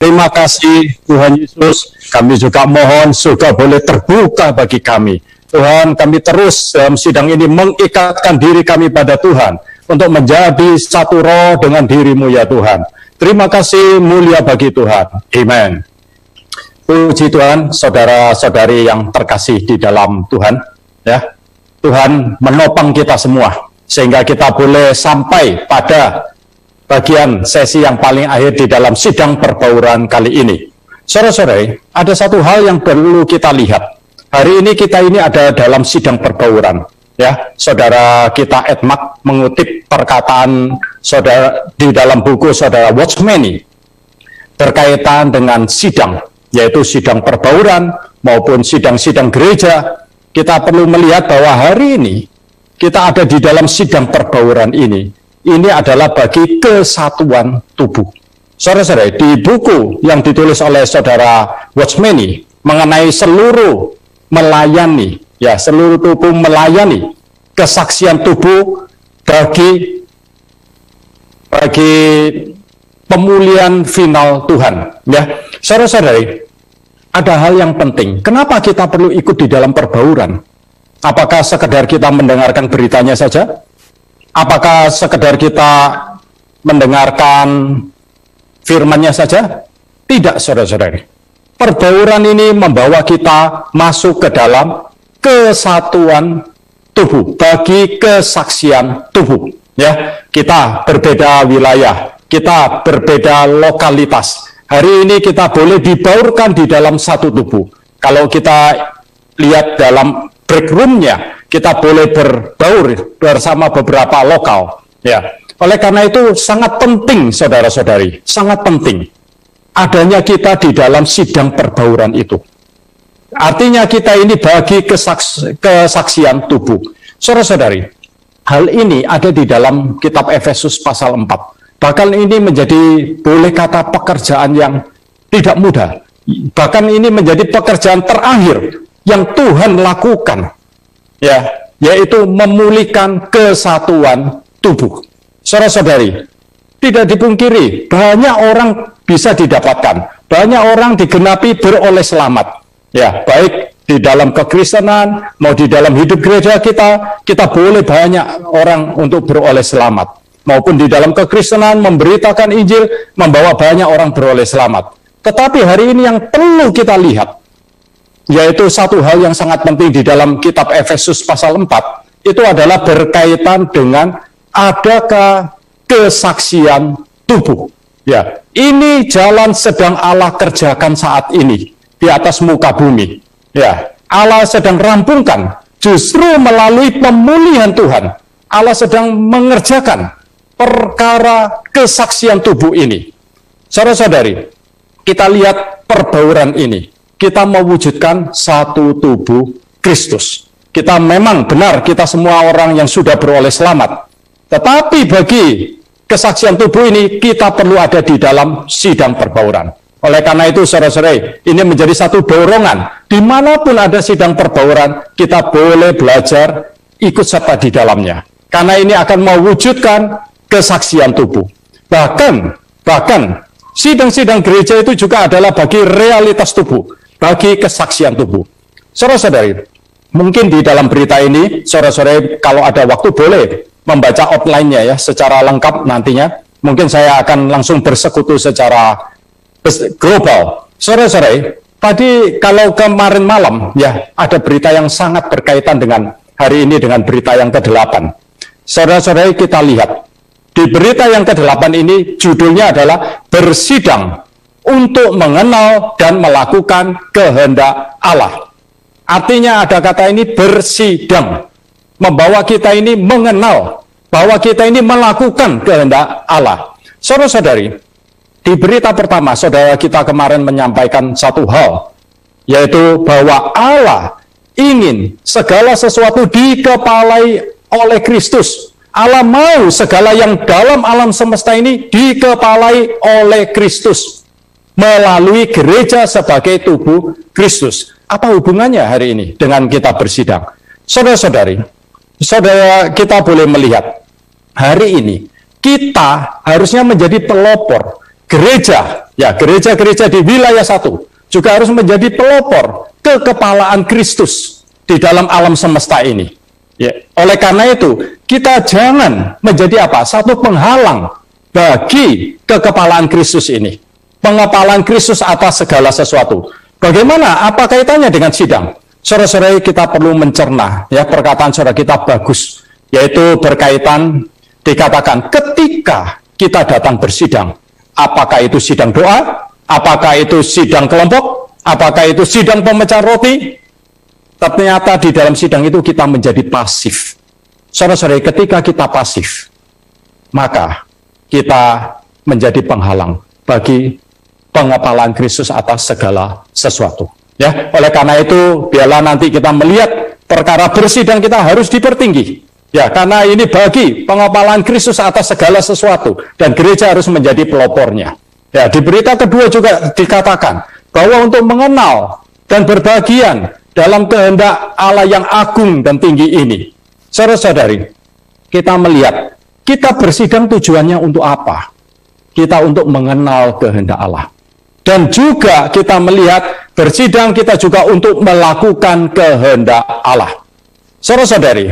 Terima kasih Tuhan Yesus, kami juga mohon surga boleh terbuka bagi kami. Tuhan, kami terus dalam sidang ini mengikatkan diri kami pada Tuhan untuk menjadi satu roh dengan diri-Mu ya Tuhan. Terima kasih mulia bagi Tuhan. Amen. Puji Tuhan, saudara-saudari yang terkasih di dalam Tuhan. Ya, Tuhan menopang kita semua sehingga kita boleh sampai pada bagian sesi yang paling akhir di dalam sidang perbauran kali ini. Saudara-saudari, ada satu hal yang perlu kita lihat. Hari ini kita ini ada dalam sidang perbauran. Ya, saudara kita Edmak mengutip perkataan saudara di dalam buku saudara Watchmeni berkaitan dengan sidang, yaitu sidang perbauran maupun sidang-sidang gereja. Kita perlu melihat bahwa hari ini kita ada di dalam sidang perbauran ini. Ini adalah bagi kesatuan tubuh. Saudara-saudara, di buku yang ditulis oleh saudara Watchmeni mengenai seluruh melayani, ya seluruh tubuh melayani kesaksian tubuh bagi pemulihan final Tuhan. Ya, saudara-saudari, ada hal yang penting. Kenapa kita perlu ikut di dalam perbauran? Apakah sekedar kita mendengarkan beritanya saja? Apakah sekedar kita mendengarkan firman-Nya saja? Tidak, saudara-saudari. Perbauran ini membawa kita masuk ke dalam kesatuan tubuh, bagi kesaksian tubuh. Ya, kita berbeda wilayah, kita berbeda lokalitas. Hari ini kita boleh dibaurkan di dalam satu tubuh. Kalau kita lihat dalam break room-nya, kita boleh berbaur bersama beberapa lokal. Ya, oleh karena itu sangat penting, saudara-saudari, sangat penting adanya kita di dalam sidang perbauran itu. Artinya kita ini bagi kesaksian tubuh. Saudara-saudari, hal ini ada di dalam kitab Efesus pasal 4. Bahkan ini menjadi, boleh kata, pekerjaan yang tidak mudah. Bahkan ini menjadi pekerjaan terakhir yang Tuhan lakukan. Ya, yaitu memulihkan kesatuan tubuh. Saudara-saudari, tidak dipungkiri, banyak orang bisa didapatkan, banyak orang digenapi beroleh selamat. Ya, baik di dalam kekristenan, mau di dalam hidup gereja kita boleh banyak orang untuk beroleh selamat. Maupun di dalam kekristenan, memberitakan Injil, membawa banyak orang beroleh selamat. Tetapi hari ini yang perlu kita lihat, yaitu satu hal yang sangat penting di dalam kitab Efesus pasal 4, itu adalah berkaitan dengan adakah kesaksian tubuh. Ya, ini jalan sedang Allah kerjakan saat ini di atas muka bumi. Ya, Allah sedang rampungkan justru melalui pemulihan Tuhan. Allah sedang mengerjakan perkara kesaksian tubuh ini. Saudara-saudari, kita lihat perbauran ini. Kita mewujudkan satu tubuh Kristus. Kita memang benar, kita semua orang yang sudah beroleh selamat. Tetapi bagi kesaksian tubuh ini, kita perlu ada di dalam sidang perbauran. Oleh karena itu, saudara-saudari, ini menjadi satu dorongan. Dimanapun ada sidang perbauran, kita boleh belajar ikut serta di dalamnya. Karena ini akan mewujudkan kesaksian tubuh. Bahkan sidang-sidang gereja itu juga adalah bagi realitas tubuh, bagi kesaksian tubuh. Saudara-saudari, mungkin di dalam berita ini, saudara-saudari kalau ada waktu boleh membaca outline-nya ya secara lengkap nantinya. Mungkin saya akan langsung bersekutu secara global. Saudara-saudari, tadi kalau kemarin malam ya ada berita yang sangat berkaitan dengan hari ini dengan berita yang ke-8. Saudara-saudari, kita lihat di berita yang ke-8 ini judulnya adalah bersidang untuk mengenal dan melakukan kehendak Allah. Artinya ada kata ini bersidang, membawa kita ini mengenal bahwa kita ini melakukan kehendak Allah. Saudara-saudari, di berita pertama, saudara kita kemarin menyampaikan satu hal, yaitu bahwa Allah ingin segala sesuatu dikepalai oleh Kristus. Allah mau segala yang dalam alam semesta ini dikepalai oleh Kristus melalui gereja sebagai tubuh Kristus. Apa hubungannya hari ini dengan kita bersidang? Saudara-saudari, saudara kita boleh melihat hari ini kita harusnya menjadi pelopor gereja, ya gereja-gereja di wilayah satu juga harus menjadi pelopor kekepalaan Kristus di dalam alam semesta ini. Ya, oleh karena itu, kita jangan menjadi apa? Satu penghalang bagi kekepalaan Kristus ini. Pengepalaan Kristus atas segala sesuatu. Bagaimana? Apa kaitannya dengan sidang? Saudara-saudara, kita perlu mencerna, ya, perkataan saudara kita bagus, yaitu berkaitan dikatakan ketika kita datang bersidang, apakah itu sidang doa, apakah itu sidang kelompok, apakah itu sidang pemecahan roti, ternyata di dalam sidang itu kita menjadi pasif. Saudara-saudara, ketika kita pasif, maka kita menjadi penghalang bagi pengepalaan Kristus atas segala sesuatu. Ya, oleh karena itu, biarlah nanti kita melihat perkara bersidang kita harus dipertinggi. Ya, karena ini bagi pengepalaan Kristus atas segala sesuatu, dan gereja harus menjadi pelopornya. Ya, di berita kedua juga dikatakan bahwa untuk mengenal dan berbagian dalam kehendak Allah yang agung dan tinggi ini. Saudara-saudari, kita melihat, kita bersidang tujuannya untuk apa? Kita untuk mengenal kehendak Allah. Dan juga kita melihat bersidang kita juga untuk melakukan kehendak Allah. Saudara-saudari,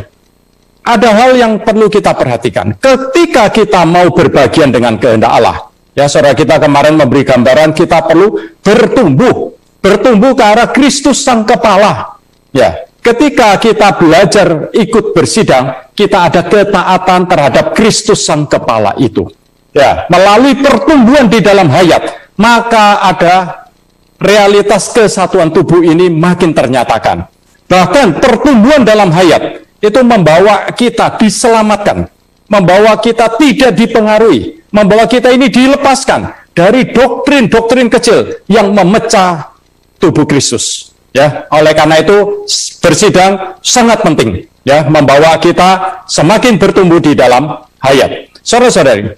ada hal yang perlu kita perhatikan. Ketika kita mau berbagian dengan kehendak Allah, ya saudara, kita kemarin memberi gambaran kita perlu bertumbuh ke arah Kristus Sang Kepala. Ya, ketika kita belajar ikut bersidang, kita ada ketaatan terhadap Kristus Sang Kepala itu. Ya, melalui pertumbuhan di dalam hayat, maka ada realitas kesatuan tubuh ini makin ternyatakan. Bahkan pertumbuhan dalam hayat itu membawa kita diselamatkan, membawa kita tidak dipengaruhi, membawa kita ini dilepaskan dari doktrin-doktrin kecil yang memecah tubuh Kristus. Ya, oleh karena itu bersidang sangat penting, ya, membawa kita semakin bertumbuh di dalam hayat. Saudara-saudari,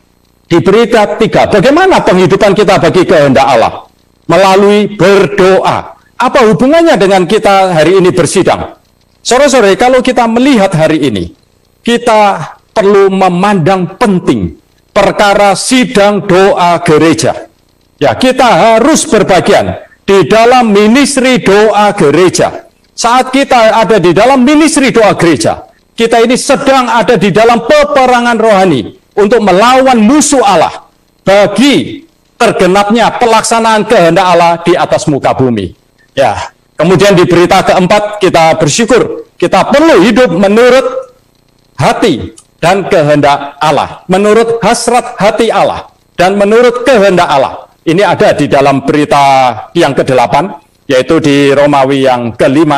di berita 3, bagaimana penghidupan kita bagi kehendak Allah? Melalui berdoa. Apa hubungannya dengan kita hari ini bersidang? Saudara-saudara, kalau kita melihat hari ini, kita perlu memandang penting perkara sidang doa gereja. Ya, kita harus berbagian di dalam ministry doa gereja. Saat kita ada di dalam ministry doa gereja, kita ini sedang ada di dalam peperangan rohani untuk melawan musuh Allah bagi tergenapnya pelaksanaan kehendak Allah di atas muka bumi. Ya, kemudian di berita keempat kita bersyukur kita perlu hidup menurut hati dan kehendak Allah, menurut hasrat hati Allah dan menurut kehendak Allah. Ini ada di dalam berita yang ke-8, yaitu di Romawi yang ke-5.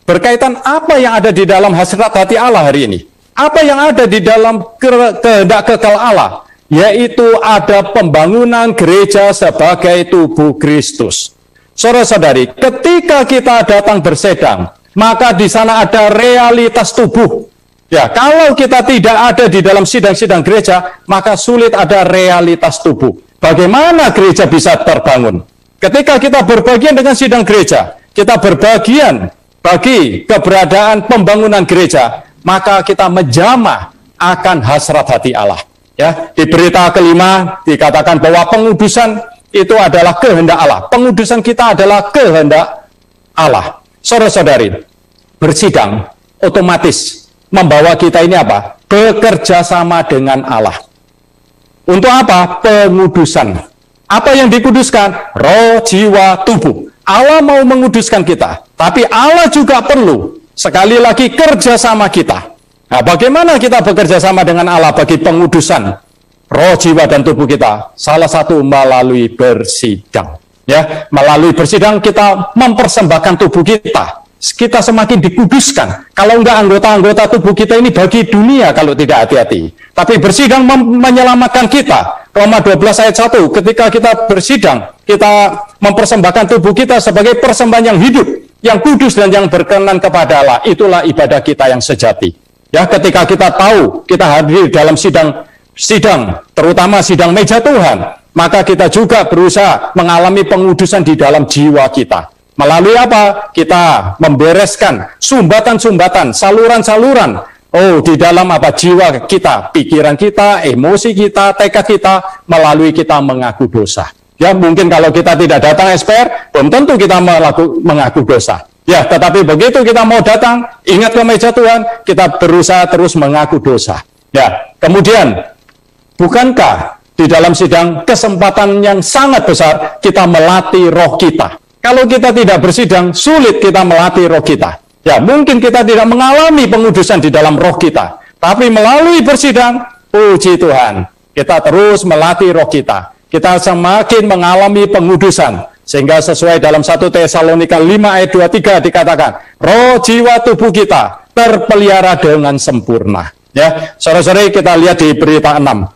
Berkaitan apa yang ada di dalam hasrat hati Allah hari ini. Apa yang ada di dalam kehendak kekal Allah, yaitu ada pembangunan gereja sebagai tubuh Kristus. Saudara-saudari, ketika kita datang bersedang, maka di sana ada realitas tubuh. Ya, kalau kita tidak ada di dalam sidang-sidang gereja, maka sulit ada realitas tubuh. Bagaimana gereja bisa terbangun? Ketika kita berbagian dengan sidang gereja, kita berbagian bagi keberadaan pembangunan gereja, maka kita menjamah akan hasrat hati Allah. Ya, di berita ke-5 dikatakan bahwa pengudusan itu adalah kehendak Allah. Pengudusan kita adalah kehendak Allah. Saudara-saudari, bersidang otomatis membawa kita ini apa? Bekerja sama dengan Allah. Untuk apa? Pengudusan. Apa yang dikuduskan? Roh, jiwa, tubuh. Allah mau menguduskan kita, tapi Allah juga perlu sekali lagi kerjasama kita. Nah, bagaimana kita bekerja sama dengan Allah bagi pengudusan roh, jiwa, dan tubuh kita? Salah satu melalui bersidang. Ya, melalui bersidang kita mempersembahkan tubuh kita. Kita semakin dikuduskan. Kalau enggak, anggota-anggota tubuh kita ini bagi dunia kalau tidak hati-hati. Tapi bersidang menyelamatkan kita. Roma 12 ayat 1, ketika kita bersidang, kita mempersembahkan tubuh kita sebagai persembahan yang hidup, yang kudus dan yang berkenan kepada Allah. Itulah ibadah kita yang sejati. Ya, ketika kita tahu kita hadir dalam sidang, terutama sidang meja Tuhan, maka kita juga berusaha mengalami pengudusan di dalam jiwa kita. Melalui apa? Kita membereskan sumbatan-sumbatan, saluran-saluran Oh, di dalam apa? Jiwa kita, pikiran kita, emosi kita, tekad kita, melalui kita mengaku dosa. Ya, mungkin kalau kita tidak datang SPR, belum tentu kita mengaku dosa. Ya, tetapi begitu kita mau datang, ingat ke meja Tuhan, kita berusaha terus mengaku dosa. Ya, kemudian, bukankah di dalam sidang kesempatan yang sangat besar kita melatih roh kita? Kalau kita tidak bersidang, sulit kita melatih roh kita. Ya, mungkin kita tidak mengalami pengudusan di dalam roh kita, tapi melalui bersidang, puji Tuhan, kita terus melatih roh kita. Kita semakin mengalami pengudusan, sehingga sesuai dalam 1 Tesalonika 5 ayat 23 dikatakan, roh, jiwa, tubuh kita terpelihara dengan sempurna. Ya, saudara-saudari, kita lihat di berita 6,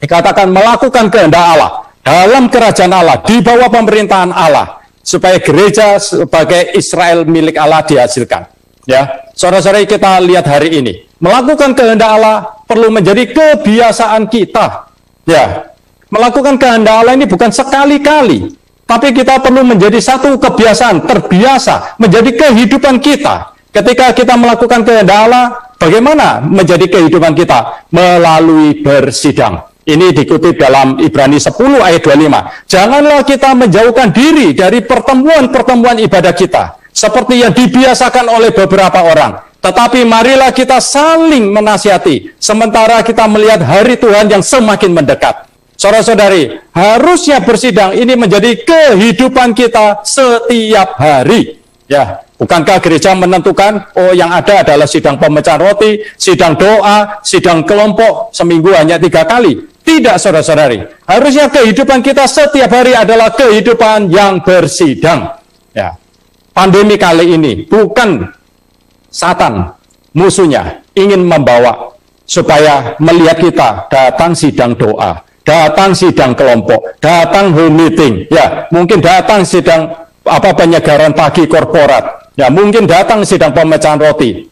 dikatakan melakukan kehendak Allah dalam kerajaan Allah, di bawah pemerintahan Allah, supaya gereja sebagai Israel milik Allah dihasilkan. Ya, saudara-saudari, kita lihat hari ini, melakukan kehendak Allah perlu menjadi kebiasaan kita. Ya, melakukan kehendak Allah ini bukan sekali-kali, tapi kita perlu menjadi satu kebiasaan, terbiasa menjadi kehidupan kita. Ketika kita melakukan kehendak Allah, bagaimana menjadi kehidupan kita? Melalui bersidang. Ini dikutip dalam Ibrani 10 ayat 25. Janganlah kita menjauhkan diri dari pertemuan-pertemuan ibadah kita, seperti yang dibiasakan oleh beberapa orang. Tetapi marilah kita saling menasihati, sementara kita melihat hari Tuhan yang semakin mendekat. Saudara-saudari, harusnya bersidang ini menjadi kehidupan kita setiap hari. Ya, bukankah gereja menentukan, oh yang ada adalah sidang pemecahan roti, sidang doa, sidang kelompok, seminggu hanya 3 kali. Tidak, saudara-saudari. Harusnya kehidupan kita setiap hari adalah kehidupan yang bersidang. Ya. Pandemi kali ini bukan Satan, musuhnya, ingin membawa supaya melihat kita datang sidang doa, datang sidang kelompok, datang home meeting, ya, mungkin datang sidang penyegaran pagi korporat, ya, mungkin datang sidang pemecahan roti.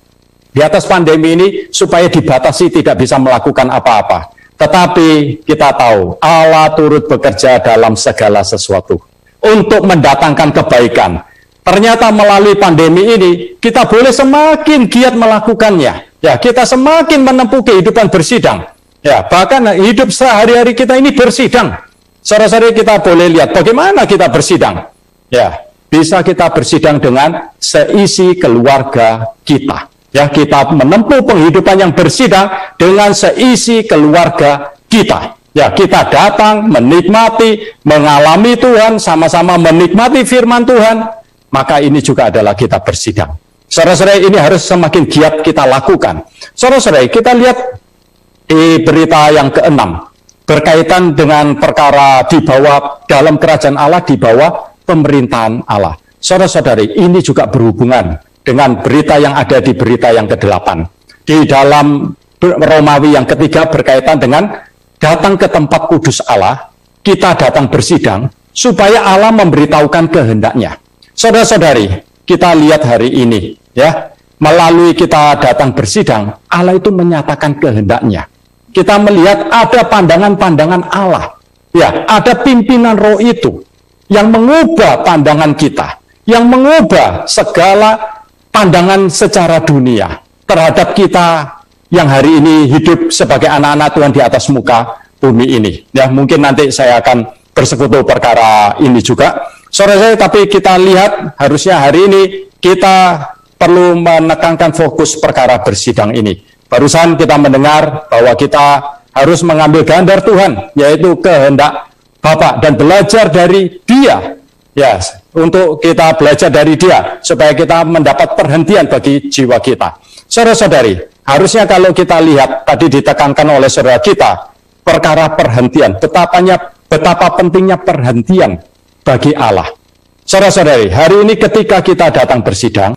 Di atas pandemi ini supaya dibatasi tidak bisa melakukan apa-apa. Tetapi kita tahu Allah turut bekerja dalam segala sesuatu untuk mendatangkan kebaikan. Ternyata melalui pandemi ini kita boleh semakin giat melakukannya. Ya, kita semakin menempuh kehidupan bersidang. Ya, bahkan hidup sehari-hari kita ini bersidang. Saudara-saudari, kita boleh lihat bagaimana kita bersidang. Ya, bisa kita bersidang dengan seisi keluarga kita. Ya, kita menempuh penghidupan yang bersidang dengan seisi keluarga kita. Ya, kita datang, menikmati, mengalami Tuhan, sama-sama menikmati firman Tuhan, maka ini juga adalah kita bersidang. Saudara-saudara, ini harus semakin giat kita lakukan. Saudara-saudara, kita lihat di berita yang ke-6, berkaitan dengan perkara di bawah, dalam kerajaan Allah, di bawah pemerintahan Allah. Saudara-saudari, ini juga berhubungan dengan berita yang ada di berita yang ke-8. Di dalam Romawi yang ketiga berkaitan dengan datang ke tempat kudus Allah, kita datang bersidang, supaya Allah memberitahukan kehendaknya. Saudara-saudari, kita lihat hari ini, ya, melalui kita datang bersidang, Allah itu menyatakan kehendaknya. Kita melihat ada pandangan-pandangan Allah, ya, ada pimpinan roh itu, yang mengubah pandangan kita, yang mengubah segala pandangan secara dunia terhadap kita yang hari ini hidup sebagai anak-anak Tuhan di atas muka bumi ini. Ya, mungkin nanti saya akan bersekutu perkara ini juga. Saudara saya, tapi kita lihat harusnya hari ini kita perlu menekankan fokus perkara bersidang ini. Barusan kita mendengar bahwa kita harus mengambil gambar Tuhan, yaitu kehendak Bapa, dan belajar dari Dia. Ya, untuk kita belajar dari Dia, supaya kita mendapat perhentian bagi jiwa kita. Saudara-saudari, harusnya kalau kita lihat, tadi ditekankan oleh saudara kita, perkara perhentian, betapa pentingnya perhentian bagi Allah. Saudara-saudari, hari ini ketika kita datang bersidang,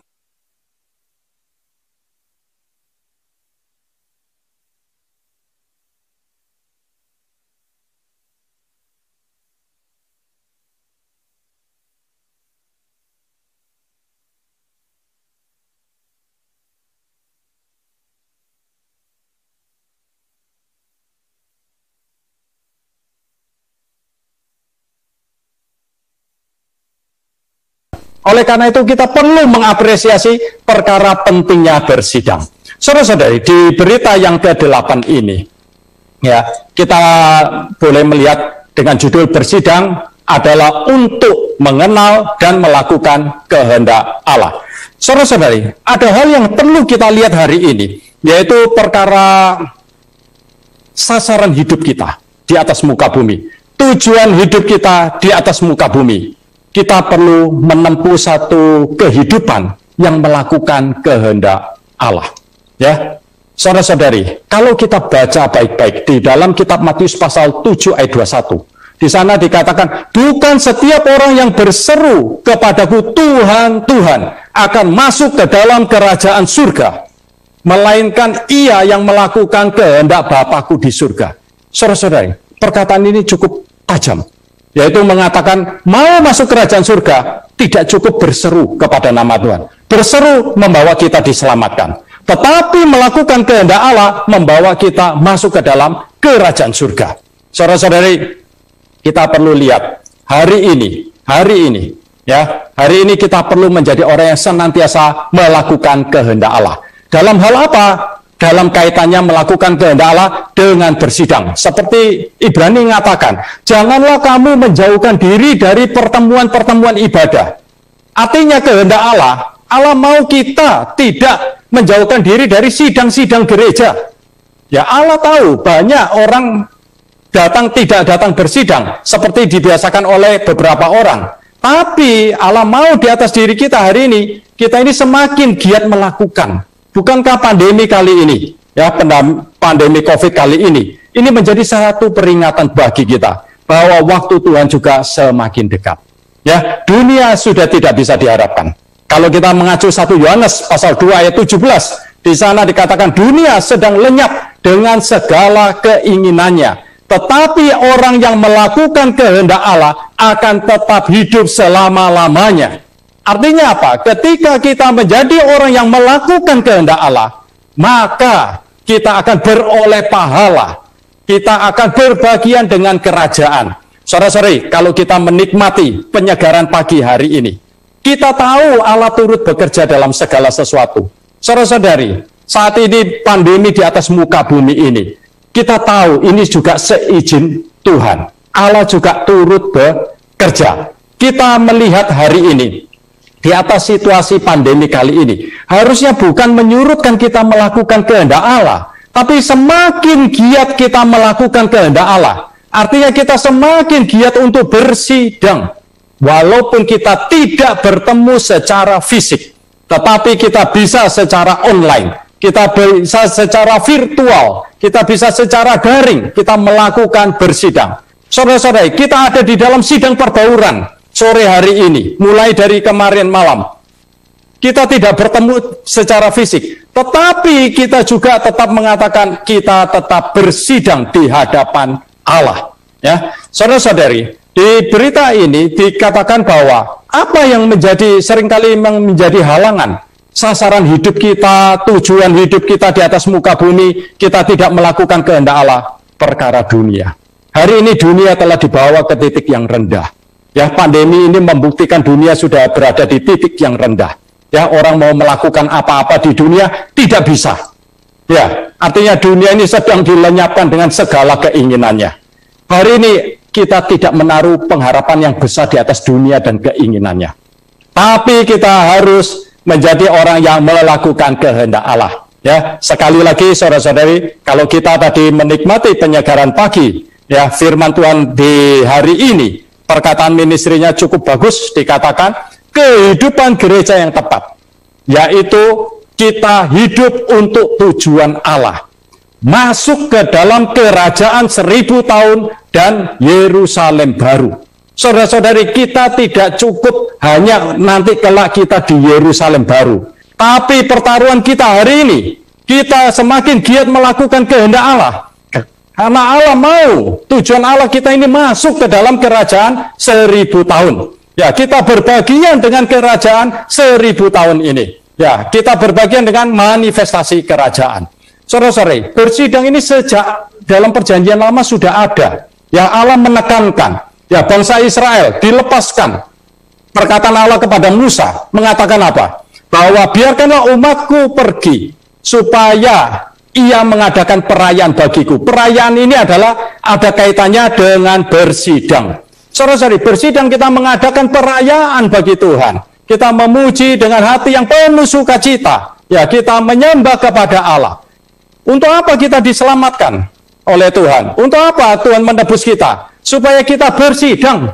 oleh karena itu kita perlu mengapresiasi perkara pentingnya bersidang. Saudara-saudari, di berita yang ke-8 ini, ya, kita boleh melihat dengan judul bersidang adalah untuk mengenal dan melakukan kehendak Allah. Saudara-saudari, ada hal yang perlu kita lihat hari ini, yaitu perkara sasaran hidup kita di atas muka bumi. Tujuan hidup kita di atas muka bumi. Kita perlu menempuh satu kehidupan yang melakukan kehendak Allah. Ya, saudara-saudari, kalau kita baca baik-baik di dalam kitab Matius pasal 7 ayat 21, di sana dikatakan, bukan setiap orang yang berseru kepadaku Tuhan, Tuhan akan masuk ke dalam kerajaan surga, melainkan ia yang melakukan kehendak Bapakku di surga. Saudara-saudari, perkataan ini cukup tajam, yaitu mengatakan mau masuk kerajaan surga tidak cukup berseru kepada nama Tuhan. Berseru membawa kita diselamatkan. Tetapi melakukan kehendak Allah membawa kita masuk ke dalam kerajaan surga. Saudara-saudari, kita perlu lihat hari ini, ya, hari ini kita perlu menjadi orang yang senantiasa melakukan kehendak Allah. Dalam hal apa? Dalam kaitannya melakukan kehendak Allah dengan bersidang. Seperti Ibrani mengatakan, janganlah kamu menjauhkan diri dari pertemuan-pertemuan ibadah. Artinya kehendak Allah, Allah mau kita tidak menjauhkan diri dari sidang-sidang gereja. Ya, Allah tahu banyak orang tidak datang bersidang seperti dibiasakan oleh beberapa orang. Tapi Allah mau di atas diri kita hari ini, kita ini semakin giat melakukan. Bukankah pandemi kali ini, ya, pandemi COVID kali ini menjadi satu peringatan bagi kita bahwa waktu Tuhan juga semakin dekat. Ya, dunia sudah tidak bisa diharapkan. Kalau kita mengacu 1 Yohanes pasal 2 ayat 17, di sana dikatakan dunia sedang lenyap dengan segala keinginannya. Tetapi orang yang melakukan kehendak Allah akan tetap hidup selama-lamanya. Artinya apa? Ketika kita menjadi orang yang melakukan kehendak Allah, maka kita akan beroleh pahala. Kita akan berbagian dengan kerajaan. Saudara-saudari, kalau kita menikmati penyegaran pagi hari ini, kita tahu Allah turut bekerja dalam segala sesuatu. Saudara-saudari, saat ini pandemi di atas muka bumi ini, kita tahu ini juga seizin Tuhan. Allah juga turut bekerja. Kita melihat hari ini, di atas situasi pandemi kali ini, harusnya bukan menyurutkan kita melakukan kehendak Allah, tapi semakin giat kita melakukan kehendak Allah, artinya kita semakin giat untuk bersidang. Walaupun kita tidak bertemu secara fisik, tetapi kita bisa secara online, kita bisa secara virtual, kita bisa secara daring, kita melakukan bersidang. Saudara-saudara, kita ada di dalam sidang perbauran sore hari ini, mulai dari kemarin malam. Kita tidak bertemu secara fisik, tetapi kita juga tetap mengatakan kita tetap bersidang di hadapan Allah. Ya, saudara-saudari, di berita ini dikatakan bahwa apa yang seringkali menjadi halangan sasaran hidup kita, tujuan hidup kita di atas muka bumi, kita tidak melakukan kehendak Allah, perkara dunia. Hari ini dunia telah dibawa ke titik yang rendah. Ya, pandemi ini membuktikan dunia sudah berada di titik yang rendah. Ya, orang mau melakukan apa-apa di dunia tidak bisa. Ya, artinya dunia ini sedang dilenyapkan dengan segala keinginannya. Hari ini kita tidak menaruh pengharapan yang besar di atas dunia dan keinginannya. Tapi kita harus menjadi orang yang melakukan kehendak Allah. Ya, sekali lagi saudara-saudari, kalau kita tadi menikmati penyegaran pagi, ya, firman Tuhan di hari ini, perkataan ministrinya cukup bagus, dikatakan kehidupan gereja yang tepat, yaitu kita hidup untuk tujuan Allah. Masuk ke dalam kerajaan 1000 tahun dan Yerusalem baru. Saudara-saudari, kita tidak cukup hanya nanti kelak kita di Yerusalem baru. Tapi pertaruhan kita hari ini, kita semakin giat melakukan kehendak Allah. Karena Allah mau, tujuan Allah kita ini masuk ke dalam kerajaan 1000 tahun. Ya, kita berbagian dengan kerajaan 1000 tahun ini. Ya, kita berbagian dengan manifestasi kerajaan. Saudara-saudari, bersidang ini sejak dalam perjanjian lama sudah ada. Ya, Allah menekankan, ya, bangsa Israel dilepaskan. Perkataan Allah kepada Musa mengatakan apa? Bahwa biarkanlah umatku pergi supaya ia mengadakan perayaan bagiku. Perayaan ini adalah ada kaitannya dengan bersidang. Saudara-saudari, bersidang kita mengadakan perayaan bagi Tuhan. Kita memuji dengan hati yang penuh sukacita. Ya, kita menyembah kepada Allah. Untuk apa kita diselamatkan oleh Tuhan? Untuk apa Tuhan menebus kita? Supaya kita bersidang.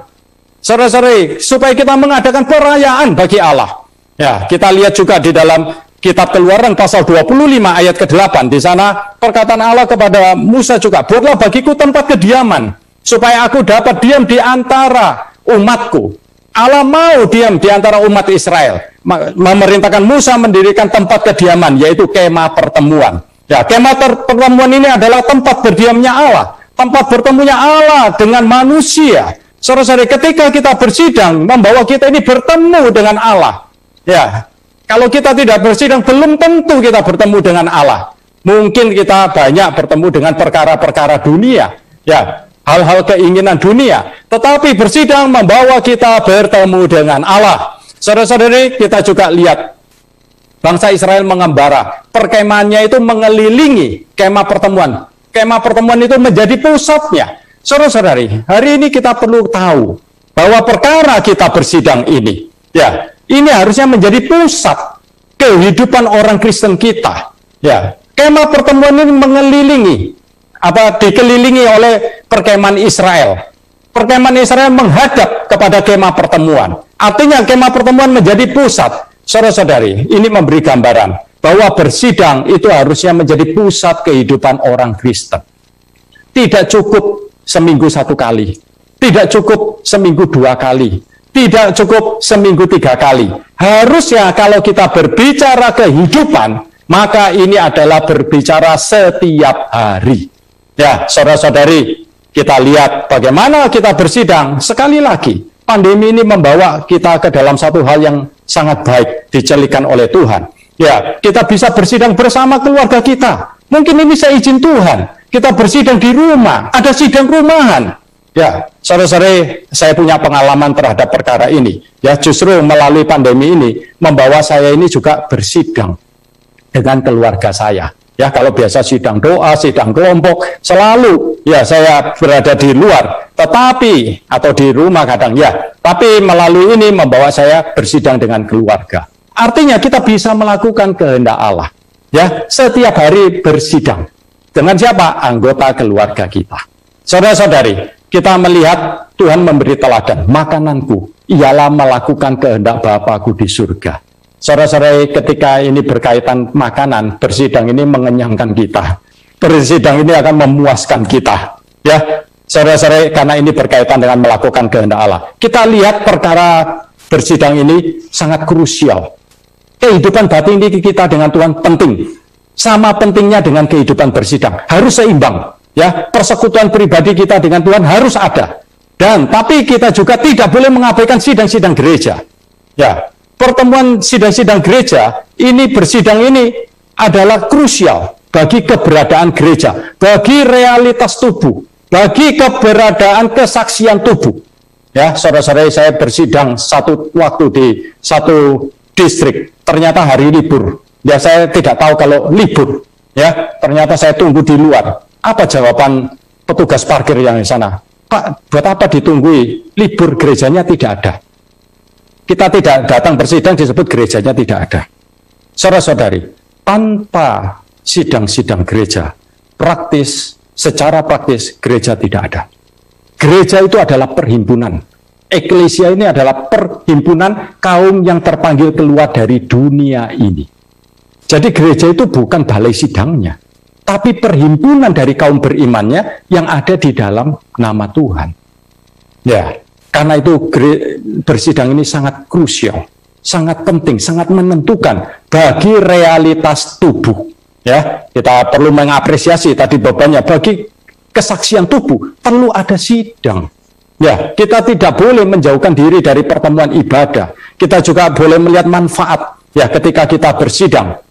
Saudara-saudari, supaya kita mengadakan perayaan bagi Allah. Ya, kita lihat juga di dalam Kitab Keluaran pasal 25 ayat ke-8. Di sana perkataan Allah kepada Musa juga, buatlah bagiku tempat kediaman, supaya aku dapat diam di antara umatku. Allah mau diam di antara umat Israel. Memerintahkan Musa mendirikan tempat kediaman, yaitu kemah pertemuan. Ya, kemah pertemuan ini adalah tempat berdiamnya Allah. Tempat bertemunya Allah dengan manusia. Saudara-saudari, ketika kita bersidang, membawa kita ini bertemu dengan Allah. Ya, kalau kita tidak bersidang, belum tentu kita bertemu dengan Allah. Mungkin kita banyak bertemu dengan perkara-perkara dunia, ya, hal-hal keinginan dunia. Tetapi bersidang membawa kita bertemu dengan Allah. Saudara-saudari, kita juga lihat bangsa Israel mengembara. Perkemahannya itu mengelilingi kemah pertemuan. Kemah pertemuan itu menjadi pusatnya. Saudara-saudari, hari ini kita perlu tahu bahwa perkara kita bersidang ini, ya, ini harusnya menjadi pusat kehidupan orang Kristen kita. Ya, kemah pertemuan ini dikelilingi oleh perkemahan Israel. Perkemahan Israel menghadap kepada kemah pertemuan. Artinya kemah pertemuan menjadi pusat. Saudara-saudari, ini memberi gambaran bahwa bersidang itu harusnya menjadi pusat kehidupan orang Kristen. Tidak cukup seminggu satu kali, tidak cukup seminggu dua kali, tidak cukup seminggu tiga kali. Harusnya kalau kita berbicara kehidupan, maka ini adalah berbicara setiap hari. Ya, saudara-saudari, kita lihat bagaimana kita bersidang. Sekali lagi, pandemi ini membawa kita ke dalam satu hal yang sangat baik, dicelikan oleh Tuhan. Ya, kita bisa bersidang bersama keluarga kita. Mungkin ini seizin Tuhan. Kita bersidang di rumah, ada sidang rumahan. Ya, saudara-saudari, saya punya pengalaman terhadap perkara ini. Ya, justru melalui pandemi ini membawa saya ini juga bersidang dengan keluarga saya. Ya, kalau biasa sidang doa, sidang kelompok, selalu ya saya berada di luar, tetapi atau di rumah kadang ya. Tapi melalui ini membawa saya bersidang dengan keluarga. Artinya kita bisa melakukan kehendak Allah. Ya, setiap hari bersidang. Dengan siapa? Anggota keluarga kita. Saudara-saudari, kita melihat Tuhan memberi teladan, makananku ialah melakukan kehendak Bapa-Ku di surga. Saudara-saudari, ketika ini berkaitan makanan, bersidang ini mengenyangkan kita. Bersidang ini akan memuaskan kita. Ya, saudara-saudari, karena ini berkaitan dengan melakukan kehendak Allah. Kita lihat perkara bersidang ini sangat krusial. Kehidupan batin kita dengan Tuhan penting. Sama pentingnya dengan kehidupan bersidang. Harus seimbang. Ya, persekutuan pribadi kita dengan Tuhan harus ada. Dan tapi kita juga tidak boleh mengabaikan sidang-sidang gereja. Ya, pertemuan sidang-sidang gereja ini, bersidang ini adalah krusial bagi keberadaan gereja, bagi realitas tubuh, bagi keberadaan kesaksian tubuh. Ya, saudara-saudara, saya bersidang satu waktu di satu distrik, ternyata hari libur. Ya, saya tidak tahu kalau libur. Ya, ternyata saya tunggu di luar. Apa jawaban petugas parkir yang di sana? Pak, buat apa ditunggui? Libur, gerejanya tidak ada. Kita tidak datang bersidang disebut gerejanya tidak ada. Saudara-saudari, tanpa sidang-sidang gereja, secara praktis gereja tidak ada. Gereja itu adalah perhimpunan. Eklesia ini adalah perhimpunan kaum yang terpanggil keluar dari dunia ini. Jadi gereja itu bukan balai sidangnya, tapi perhimpunan dari kaum berimannya yang ada di dalam nama Tuhan. Ya, karena itu bersidang ini sangat krusial, sangat penting, sangat menentukan bagi realitas tubuh. Ya, kita perlu mengapresiasi tadi bebannya, bagi kesaksian tubuh perlu ada sidang. Ya, kita tidak boleh menjauhkan diri dari pertemuan ibadah. Kita juga boleh melihat manfaat ya ketika kita bersidang.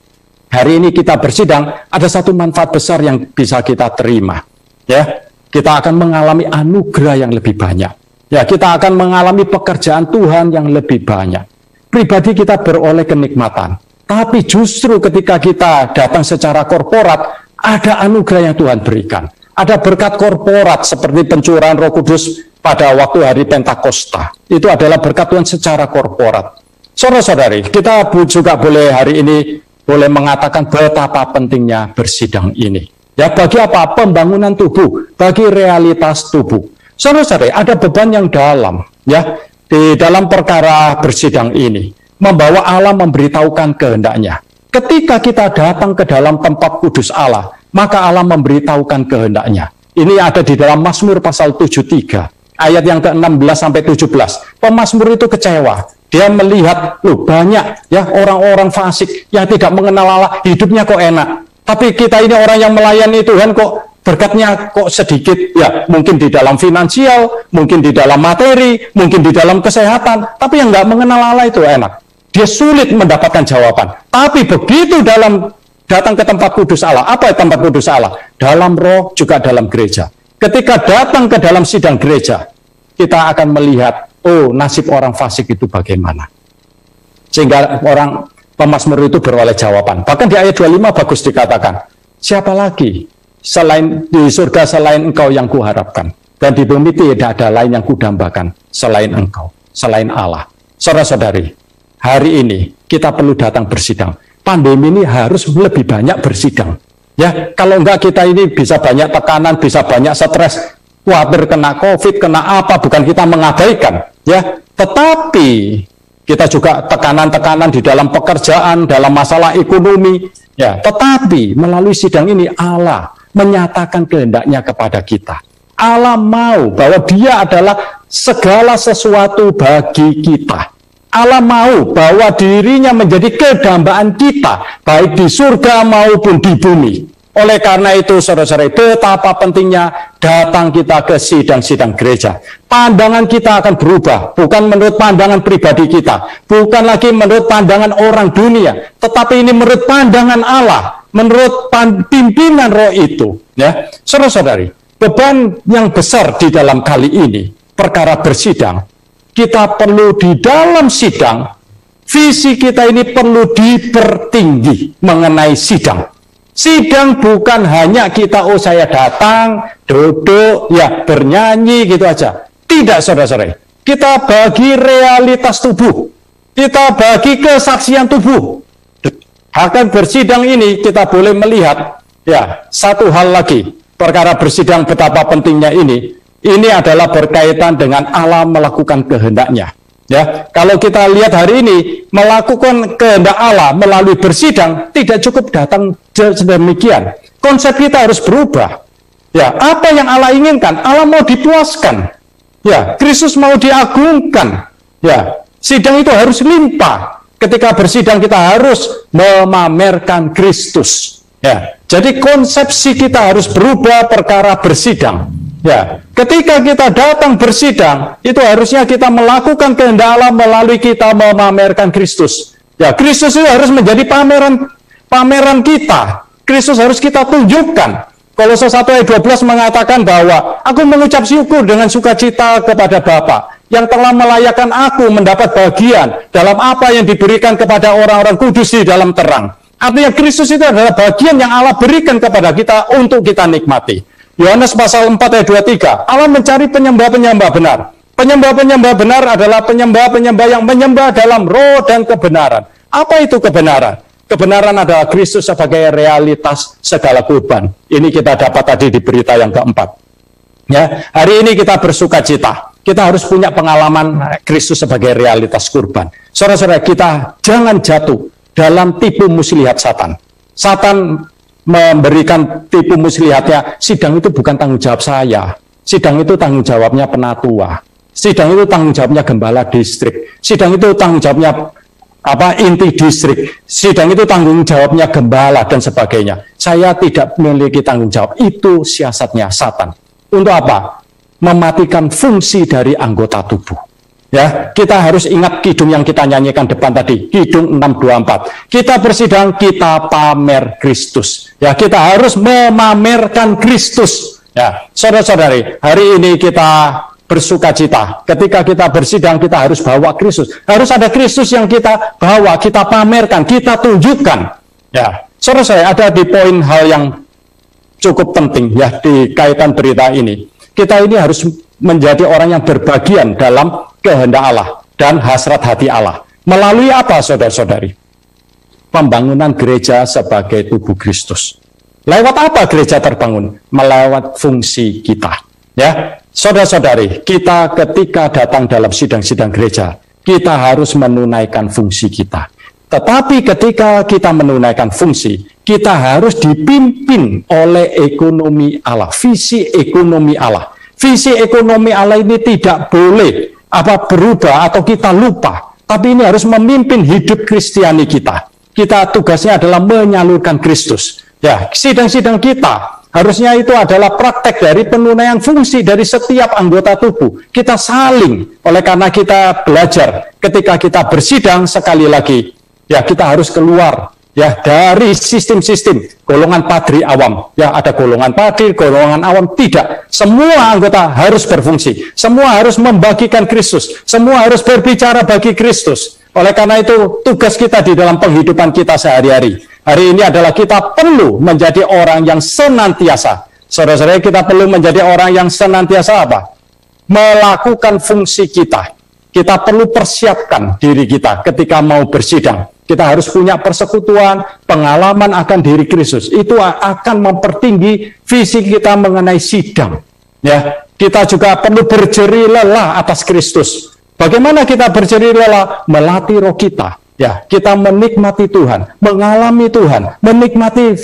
Hari ini kita bersidang, ada satu manfaat besar yang bisa kita terima. Ya, kita akan mengalami anugerah yang lebih banyak. Ya, kita akan mengalami pekerjaan Tuhan yang lebih banyak. Pribadi kita beroleh kenikmatan. Tapi justru ketika kita datang secara korporat, ada anugerah yang Tuhan berikan. Ada berkat korporat seperti pencurahan Roh Kudus pada waktu hari Pentakosta. Itu adalah berkat Tuhan secara korporat. Saudara-saudari, kita juga boleh hari ini boleh mengatakan betapa pentingnya bersidang ini. Ya, bagi apa? Pembangunan tubuh, bagi realitas tubuh. Saudara-saudari, ada beban yang dalam, ya, di dalam perkara bersidang ini. Membawa Allah memberitahukan kehendaknya. Ketika kita datang ke dalam tempat kudus Allah, maka Allah memberitahukan kehendaknya. Ini ada di dalam Mazmur pasal 73, ayat yang ke-16 sampai 17. Pemazmur itu kecewa. Dia melihat, loh banyak ya orang-orang fasik yang tidak mengenal Allah, hidupnya kok enak. Tapi kita ini orang yang melayani Tuhan kok berkatnya kok sedikit. Ya, mungkin di dalam finansial, mungkin di dalam materi, mungkin di dalam kesehatan. Tapi yang nggak mengenal Allah itu enak. Dia sulit mendapatkan jawaban. Tapi begitu dalam datang ke tempat kudus Allah. Apa tempat kudus Allah? Dalam roh, juga dalam gereja. Ketika datang ke dalam sidang gereja, kita akan melihat, oh nasib orang fasik itu bagaimana. Sehingga orang pemazmur itu beroleh jawaban. Bahkan di ayat 25 bagus dikatakan, siapa lagi selain di surga selain engkau yang kuharapkan. Dan di bumi tidak ada lain yang kudambakan selain engkau, selain Allah. Saudara-saudari, hari ini kita perlu datang bersidang. Pandemi ini harus lebih banyak bersidang. Ya, kalau enggak kita ini bisa banyak tekanan, bisa banyak stres, khawatir kena COVID, kena apa, bukan kita mengabaikan, ya. Tetapi kita juga tekanan-tekanan di dalam pekerjaan, dalam masalah ekonomi, ya. Tetapi melalui sidang ini Allah menyatakan kehendaknya kepada kita. Allah mau bahwa Dia adalah segala sesuatu bagi kita. Allah mau bahwa dirinya menjadi kedambaan kita, baik di surga maupun di bumi. Oleh karena itu, saudara-saudara, betapa pentingnya datang kita ke sidang-sidang gereja. Pandangan kita akan berubah, bukan menurut pandangan pribadi kita, bukan lagi menurut pandangan orang dunia, tetapi ini menurut pandangan Allah, menurut pimpinan roh itu. Ya, saudara-saudari, beban yang besar di dalam kali ini, perkara bersidang, kita perlu di dalam sidang, visi kita ini perlu dipertinggi mengenai sidang. Sidang bukan hanya kita, oh saya datang, duduk, ya bernyanyi gitu aja. Tidak, saudara-saudara. Kita bagi realitas tubuh. Kita bagi kesaksian tubuh. Akan bersidang ini kita boleh melihat, ya satu hal lagi, perkara bersidang betapa pentingnya ini. Ini adalah berkaitan dengan Allah melakukan kehendaknya. Ya, kalau kita lihat hari ini melakukan kehendak Allah melalui bersidang tidak cukup datang sedemikian. Konsep kita harus berubah. Ya, apa yang Allah inginkan? Allah mau dipuaskan. Ya, Kristus mau diagungkan. Ya, sidang itu harus limpah. Ketika bersidang kita harus memamerkan Kristus. Ya, jadi konsepsi kita harus berubah perkara bersidang. Ya, ketika kita datang bersidang, itu harusnya kita melakukan kehendak Allah melalui kita memamerkan Kristus. Ya, Kristus itu harus menjadi pameran kita. Kristus harus kita tunjukkan. Kolose 1 ayat 12 mengatakan bahwa aku mengucap syukur dengan sukacita kepada Bapa yang telah melayakkan aku mendapat bagian dalam apa yang diberikan kepada orang-orang kudus di dalam terang. Artinya Kristus itu adalah bagian yang Allah berikan kepada kita untuk kita nikmati. Yohanes pasal 4 ayat 23, Allah mencari penyembah-penyembah benar. Penyembah-penyembah benar adalah penyembah-penyembah yang menyembah dalam roh dan kebenaran. Apa itu kebenaran? Kebenaran adalah Kristus sebagai realitas segala kurban. Ini kita dapat tadi di berita yang keempat. Ya, hari ini kita bersuka cita. Kita harus punya pengalaman Kristus sebagai realitas kurban. Saudara-saudara, kita jangan jatuh dalam tipu muslihat Satan. Satan memberikan tipu muslihatnya, sidang itu bukan tanggung jawab saya. Sidang itu tanggung jawabnya penatua. Sidang itu tanggung jawabnya gembala distrik. Sidang itu tanggung jawabnya inti distrik. Sidang itu tanggung jawabnya gembala dan sebagainya. Saya tidak memiliki tanggung jawab. Itu siasatnya Satan. Untuk apa? Mematikan fungsi dari anggota tubuh. Ya, kita harus ingat kidung yang kita nyanyikan depan tadi, kidung 624. Kita bersidang, kita pamer Kristus. Ya, kita harus memamerkan Kristus. Ya, saudara-saudari, hari ini kita bersukacita. Ketika kita bersidang, kita harus bawa Kristus. Harus ada Kristus yang kita bawa, kita pamerkan, kita tunjukkan. Ya, saudara saya, ada di poin hal yang cukup penting ya di kaitan berita ini. Kita ini harus menjadi orang yang berbagian dalam kehendak Allah dan hasrat hati Allah. Melalui apa, saudara-saudari? Pembangunan gereja sebagai tubuh Kristus. Lewat apa gereja terbangun? Melewat fungsi kita. Ya, saudara-saudari, kita ketika datang dalam sidang-sidang gereja, kita harus menunaikan fungsi kita. Tetapi ketika kita menunaikan fungsi, kita harus dipimpin oleh ekonomi Allah, visi ekonomi Allah. Visi ekonomi Allah ini tidak boleh berubah atau kita lupa, tapi ini harus memimpin hidup Kristiani kita. Kita tugasnya adalah menyalurkan Kristus. Ya, sidang-sidang kita harusnya itu adalah praktek dari penunaian fungsi dari setiap anggota tubuh. Kita saling, oleh karena kita belajar ketika kita bersidang sekali lagi, ya kita harus keluar ya dari sistem-sistem golongan padri awam. Ya, ada golongan padri, golongan awam, tidak. Semua anggota harus berfungsi. Semua harus membagikan Kristus. Semua harus berbicara bagi Kristus. Oleh karena itu, tugas kita di dalam penghidupan kita sehari-hari hari ini adalah kita perlu menjadi orang yang senantiasa. Saudara-saudara, kita perlu menjadi orang yang senantiasa apa? Melakukan fungsi kita. Kita perlu persiapkan diri kita ketika mau bersidang. Kita harus punya persekutuan, pengalaman akan diri Kristus. Itu akan mempertinggi visi kita mengenai sidang. Ya, kita juga perlu berjeri lelah atas Kristus. Bagaimana kita berjeri lelah? Melatih roh kita. Ya, kita menikmati Tuhan, mengalami Tuhan, menikmati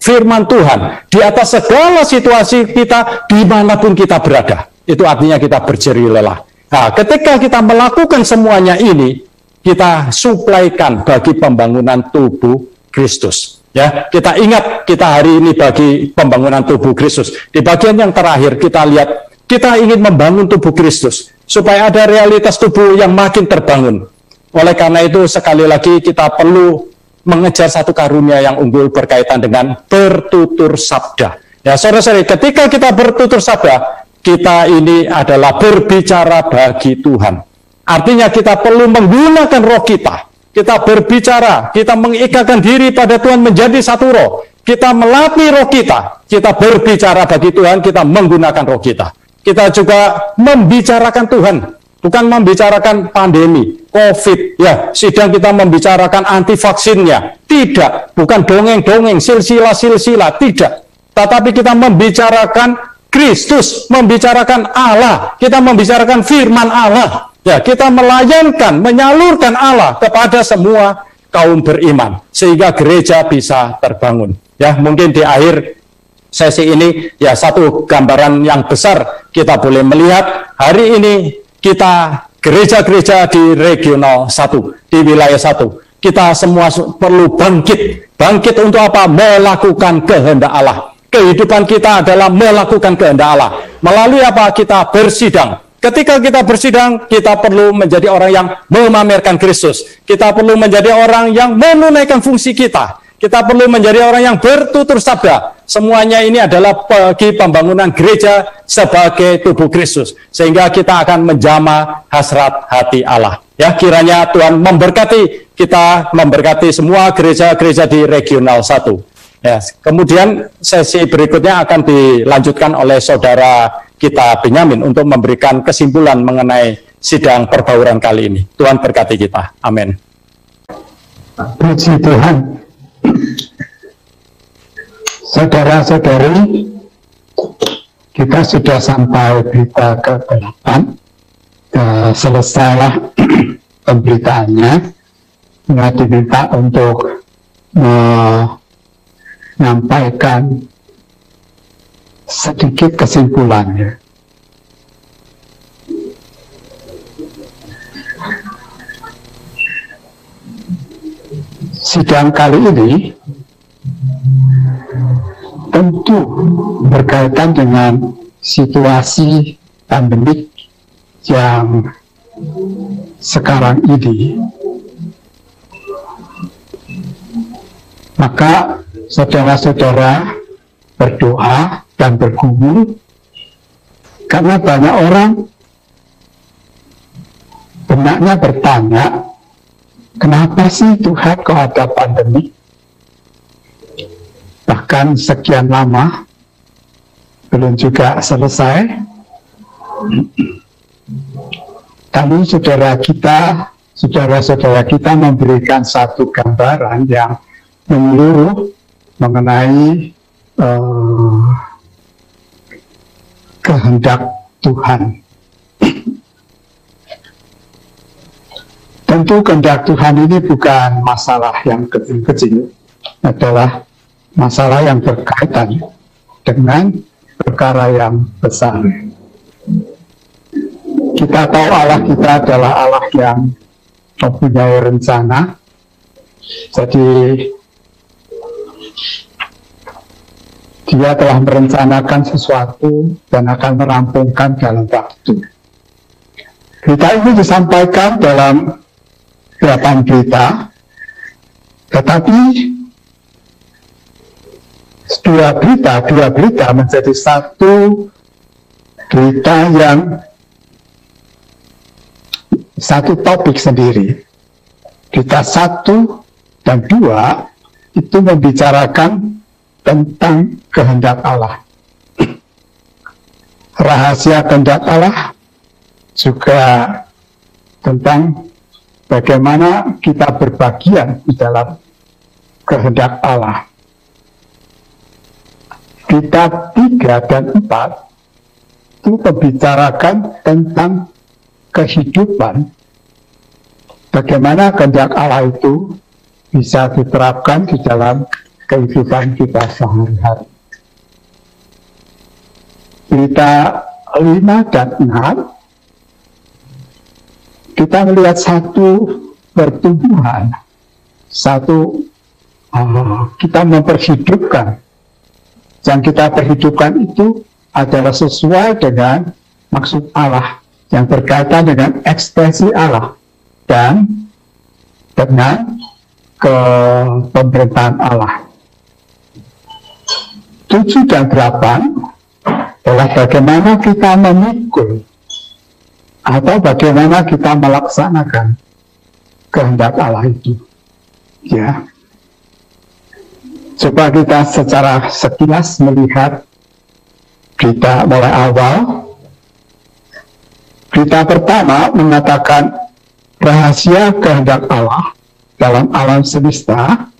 firman Tuhan di atas segala situasi kita dimanapun kita berada. Itu artinya kita berjeri lelah. Nah, ketika kita melakukan semuanya ini, kita suplaikan bagi pembangunan tubuh Kristus. Ya, kita ingat kita hari ini bagi pembangunan tubuh Kristus. Di bagian yang terakhir kita lihat, kita ingin membangun tubuh Kristus supaya ada realitas tubuh yang makin terbangun. Oleh karena itu sekali lagi kita perlu mengejar satu karunia yang unggul berkaitan dengan bertutur sabda. Ya, saudara-saudari, ketika kita bertutur sabda, kita ini adalah berbicara bagi Tuhan. Artinya kita perlu menggunakan roh kita. Kita berbicara, kita mengikatkan diri pada Tuhan menjadi satu roh. Kita melatih roh kita. Kita berbicara bagi Tuhan, kita menggunakan roh kita. Kita juga membicarakan Tuhan. Bukan membicarakan pandemi, COVID, ya, sidang kita membicarakan anti vaksinnya. Tidak, bukan dongeng-dongeng, silsilah-silsilah, tidak. Tetapi kita membicarakan Kristus, membicarakan Allah, kita membicarakan firman Allah. Ya, kita melayankan, menyalurkan Allah kepada semua kaum beriman sehingga gereja bisa terbangun. Ya, mungkin di akhir sesi ini ya satu gambaran yang besar kita boleh melihat hari ini kita gereja-gereja di regional 1, di wilayah 1. Kita semua perlu bangkit untuk apa? Melakukan kehendak Allah. Kehidupan kita adalah melakukan kehendak Allah. Melalui apa? Kita bersidang. Ketika kita bersidang, kita perlu menjadi orang yang memamerkan Kristus. Kita perlu menjadi orang yang menunaikan fungsi kita. Kita perlu menjadi orang yang bertutur sabda. Semuanya ini adalah bagi pembangunan gereja sebagai tubuh Kristus. Sehingga kita akan menjamah hasrat hati Allah. Ya, kiranya Tuhan memberkati kita, memberkati semua gereja-gereja di regional 1. Ya, kemudian sesi berikutnya akan dilanjutkan oleh saudara kita Benyamin untuk memberikan kesimpulan mengenai sidang perbauran kali ini. Tuhan berkati kita. Amin. Puji Tuhan. Saudara-saudari, kita sudah sampai berita ke-8. Selesailah pemberitaannya. Nggak diminta untuk menyampaikan sedikit kesimpulannya. Sidang kali ini tentu berkaitan dengan situasi pandemik yang sekarang ini. Maka saudara-saudara berdoa dan bergumul Karena banyak orang benaknya bertanya, kenapa sih Tuhan kok ada pandemi? Bahkan sekian lama, belum juga selesai. Lalu saudara-saudara kita memberikan satu gambaran yang menyeluruh mengenai kehendak Tuhan. Tentu kehendak Tuhan ini bukan masalah yang kecil-kecil, adalah masalah yang berkaitan dengan perkara yang besar. Kita tahu Allah kita adalah Allah yang mempunyai rencana. Jadi Dia telah merencanakan sesuatu dan akan merampungkan dalam waktu. Berita ini disampaikan dalam 8 berita, tetapi dua berita menjadi satu berita yang satu topik sendiri. Berita 1 dan 2 itu membicarakan tentang kehendak Allah. Rahasia kehendak Allah juga tentang bagaimana kita berbagian di dalam kehendak Allah. Berita 3 dan 4 itu membicarakan tentang kehidupan. Bagaimana kehendak Allah itu bisa diterapkan di dalam kehidupan kita sehari-hari. Berita 5 dan 6 kita melihat satu pertumbuhan, kita memperhidupkan. Yang kita perhidupkan itu adalah sesuai dengan maksud Allah, yang berkaitan dengan ekspresi Allah dan dengan pemerintahan Allah. 7 dan 8 adalah bagaimana kita memikul atau bagaimana kita melaksanakan kehendak Allah itu. Ya. Coba kita secara sekilas melihat berita mulai awal. Berita pertama mengatakan rahasia kehendak Allah dalam alam semesta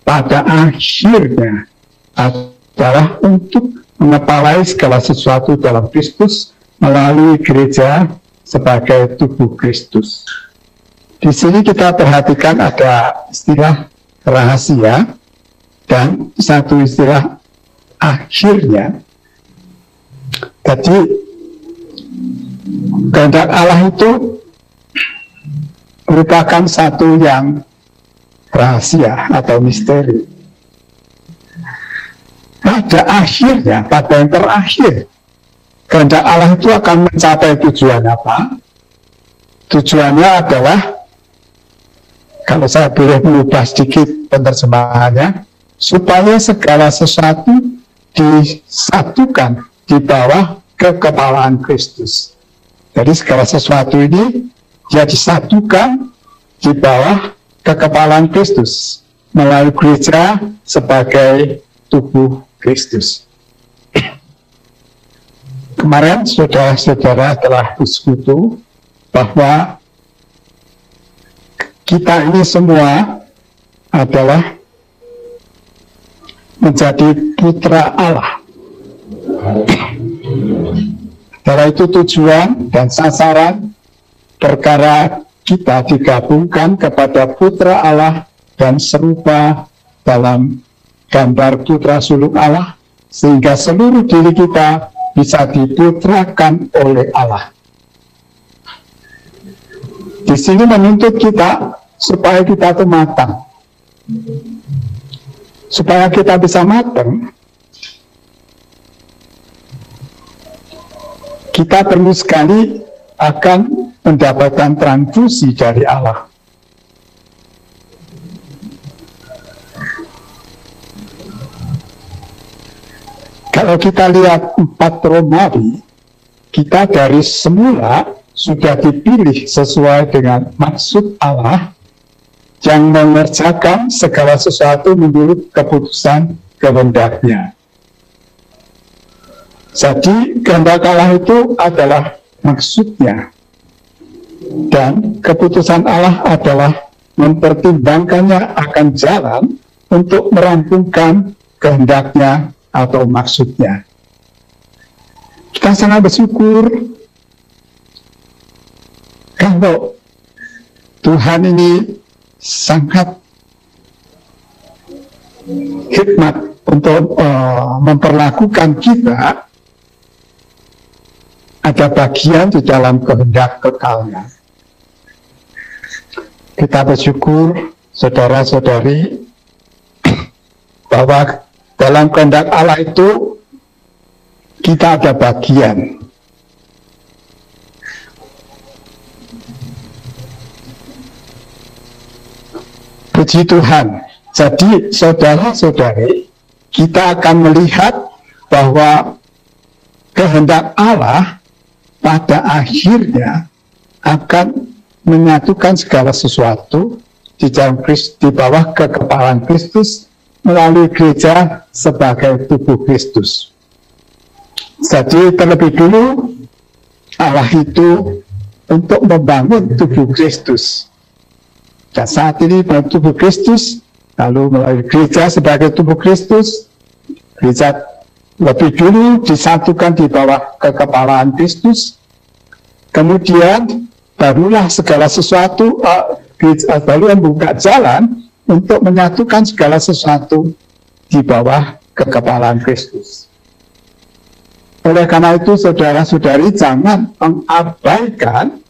pada akhirnya adalah untuk mengepalai segala sesuatu dalam Kristus melalui gereja sebagai tubuh Kristus. Di sini kita perhatikan ada istilah rahasia dan satu istilah akhirnya. Jadi kehendak Allah itu merupakan satu yang rahasia atau misteri. Pada akhirnya, pada yang terakhir, kehendak Allah itu akan mencapai tujuan apa? Tujuannya adalah, kalau saya boleh mengubah sedikit penerjemahannya, supaya segala sesuatu disatukan di bawah kekepalaan Kristus. Jadi segala sesuatu ini dia disatukan di bawah kekepalaan Kristus melalui gereja sebagai tubuh Kristus. Kemarin saudara-saudara telah bersekutu bahwa kita ini semua adalah menjadi putra Allah. Karena itu tujuan dan sasaran perkara kita digabungkan kepada putra Allah dan serupa dalam gambar putra sulung Allah, sehingga seluruh diri kita bisa diputrakan oleh Allah. Di sini menuntut kita supaya kita itu matang. Supaya kita bisa matang, kita perlu sekali akan mendapatkan transfusi dari Allah. Kalau kita lihat 4 Romawi, kita dari semula sudah dipilih sesuai dengan maksud Allah yang mengerjakan segala sesuatu menurut keputusan kehendak-Nya. Jadi kehendak Allah itu adalah maksudnya, dan keputusan Allah adalah mempertimbangkannya akan jalan untuk merampungkan kehendak-Nya atau maksudnya. Kita sangat bersyukur kalau Tuhan ini sangat hikmat untuk memperlakukan kita ada bagian di dalam kehendak kekalnya. Kita bersyukur, saudara-saudari, bahwa dalam kehendak Allah itu kita ada bagian. Puji Tuhan. Jadi, saudara-saudari, kita akan melihat bahwa kehendak Allah pada akhirnya akan menyatukan segala sesuatu di dalam di bawah kekepalan Kristus melalui gereja sebagai tubuh Kristus. Jadi terlebih dulu Allah itu untuk membangun tubuh Kristus. Dan saat ini tubuh Kristus, lalu melalui gereja sebagai tubuh Kristus, gereja lebih dulu disatukan di bawah kekepalaan Kristus, kemudian barulah segala sesuatu baru membuka jalan untuk menyatukan segala sesuatu di bawah kekepalaan Kristus. Oleh karena itu, saudara-saudari, jangan mengabaikan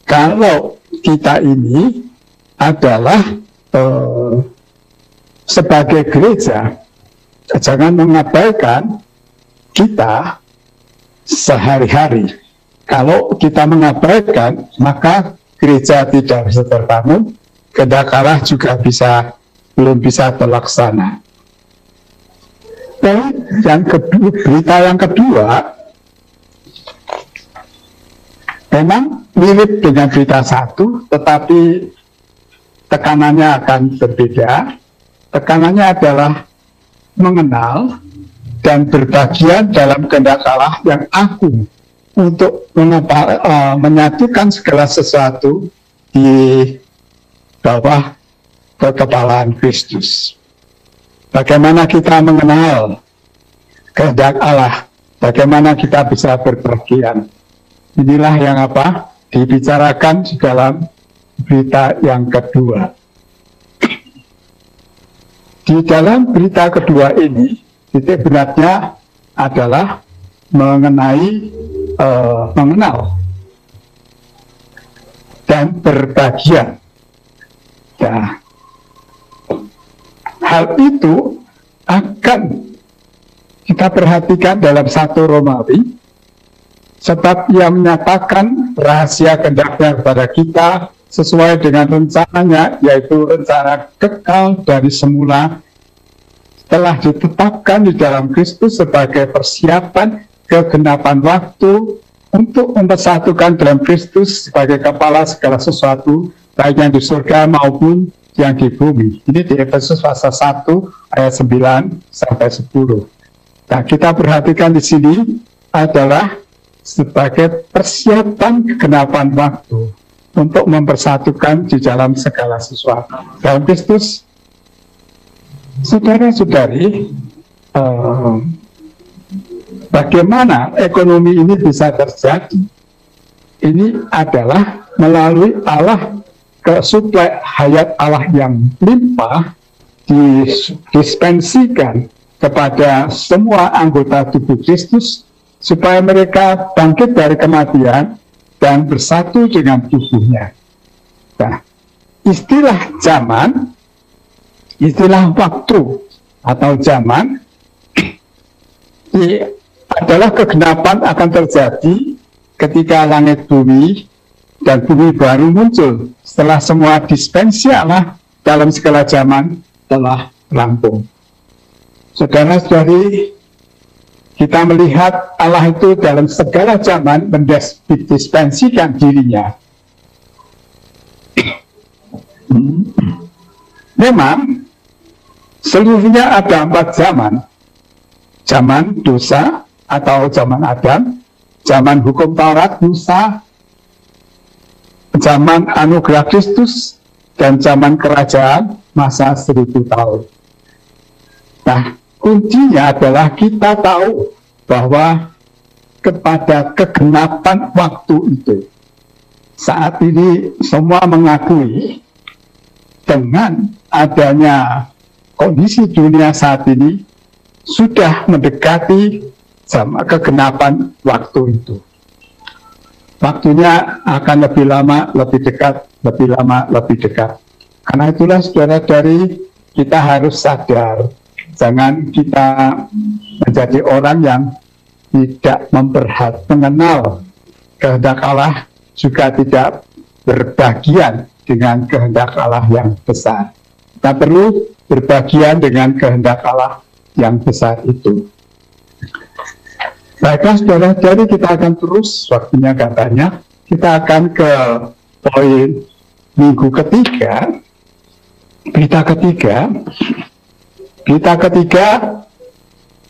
kalau kita ini adalah sebagai gereja. Jangan mengabaikan kita sehari-hari. Kalau kita mengabaikan, maka gereja tidak bisa terbangun, kehendak Allah juga belum bisa terlaksana. Dan berita yang kedua memang mirip dengan berita satu, tetapi tekanannya akan berbeda. Tekanannya adalah mengenal dan berbagian dalam kehendak Allah yang agung untuk menyatukan segala sesuatu di bawah kekepalaan Kristus. Bagaimana kita mengenal kehendak Allah, bagaimana kita bisa berbagian. Inilah yang dibicarakan di dalam berita yang kedua. Di dalam berita kedua ini, titik beratnya adalah mengenal dan berbagian. Nah, hal itu akan kita perhatikan dalam 1 Romawi, sebab ia menyatakan rahasia kehendak-Nya kepada kita sesuai dengan rencananya, yaitu rencana kekal dari semula, telah ditetapkan di dalam Kristus sebagai persiapan kegenapan waktu untuk mempersatukan dalam Kristus sebagai kepala segala sesuatu, baik yang di surga maupun yang di bumi. Ini di Efesus pasal 1 ayat 9 sampai 10. Nah, kita perhatikan di sini adalah sebagai persiapan kegenapan waktu untuk mempersatukan di dalam segala sesuatu dalam Kristus. Saudara-saudari, bagaimana ekonomi ini bisa terjadi? Ini adalah melalui Allah, kesuplai hayat Allah yang limpah dispensikan kepada semua anggota tubuh Kristus supaya mereka bangkit dari kematian dan bersatu dengan tubuhnya. Nah, istilah zaman, istilah waktu atau zaman adalah kegenapan akan terjadi ketika langit bumi dan bumi baru muncul setelah semua dispensi Allah dalam segala zaman telah rampung. Saudara-saudari, Kita melihat Allah itu dalam segala zaman mendispensikan dirinya. Memang seluruhnya ada 4 zaman. Zaman dosa atau zaman Adam, zaman hukum Taurat Musa, zaman anugerah Kristus, dan zaman kerajaan masa 1000 tahun. Nah, kuncinya adalah kita tahu bahwa kepada kegenapan waktu itu, saat ini semua mengakui dengan adanya kondisi dunia saat ini sudah mendekati sama kegenapan waktu itu. Waktunya akan lebih lama, lebih dekat, lebih lama, lebih dekat. Karena itulah saudara-saudari, kita harus sadar, jangan kita menjadi orang yang tidak mengenal kehendak Allah, juga tidak berbagian dengan kehendak Allah yang besar. Kita perlu berbagian dengan kehendak Allah yang besar itu. Baiklah saudara, jadi kita akan terus, waktunya katanya, kita akan ke poin minggu ketiga. Berita ketiga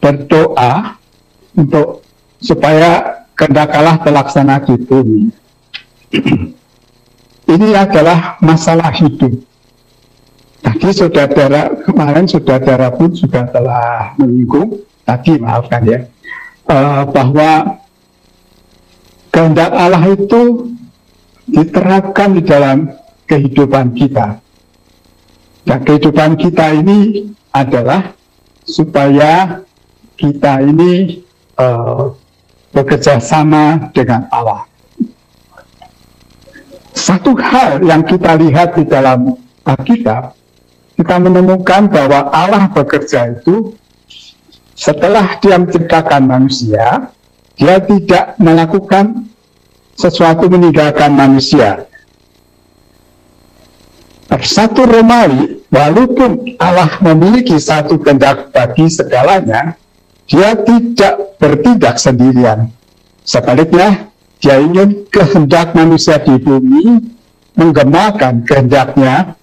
berdoa untuk supaya kehendak Allah terlaksana di bumi. Ini adalah masalah hidup. Tadi kemarin saudara pun juga telah menyinggung, tadi maafkan ya, bahwa kehendak Allah itu diterapkan di dalam kehidupan kita. Dan kehidupan kita ini adalah supaya kita ini bekerja sama dengan Allah. Satu hal yang kita lihat di dalam Alkitab, kita menemukan bahwa Allah bekerja itu setelah dia menciptakan manusia, dia tidak melakukan sesuatu meninggalkan manusia. 1 Romawi, walaupun Allah memiliki satu kehendak bagi segalanya, dia tidak bertindak sendirian. Sebaliknya, dia ingin kehendak manusia di bumi menggemalkan kehendaknya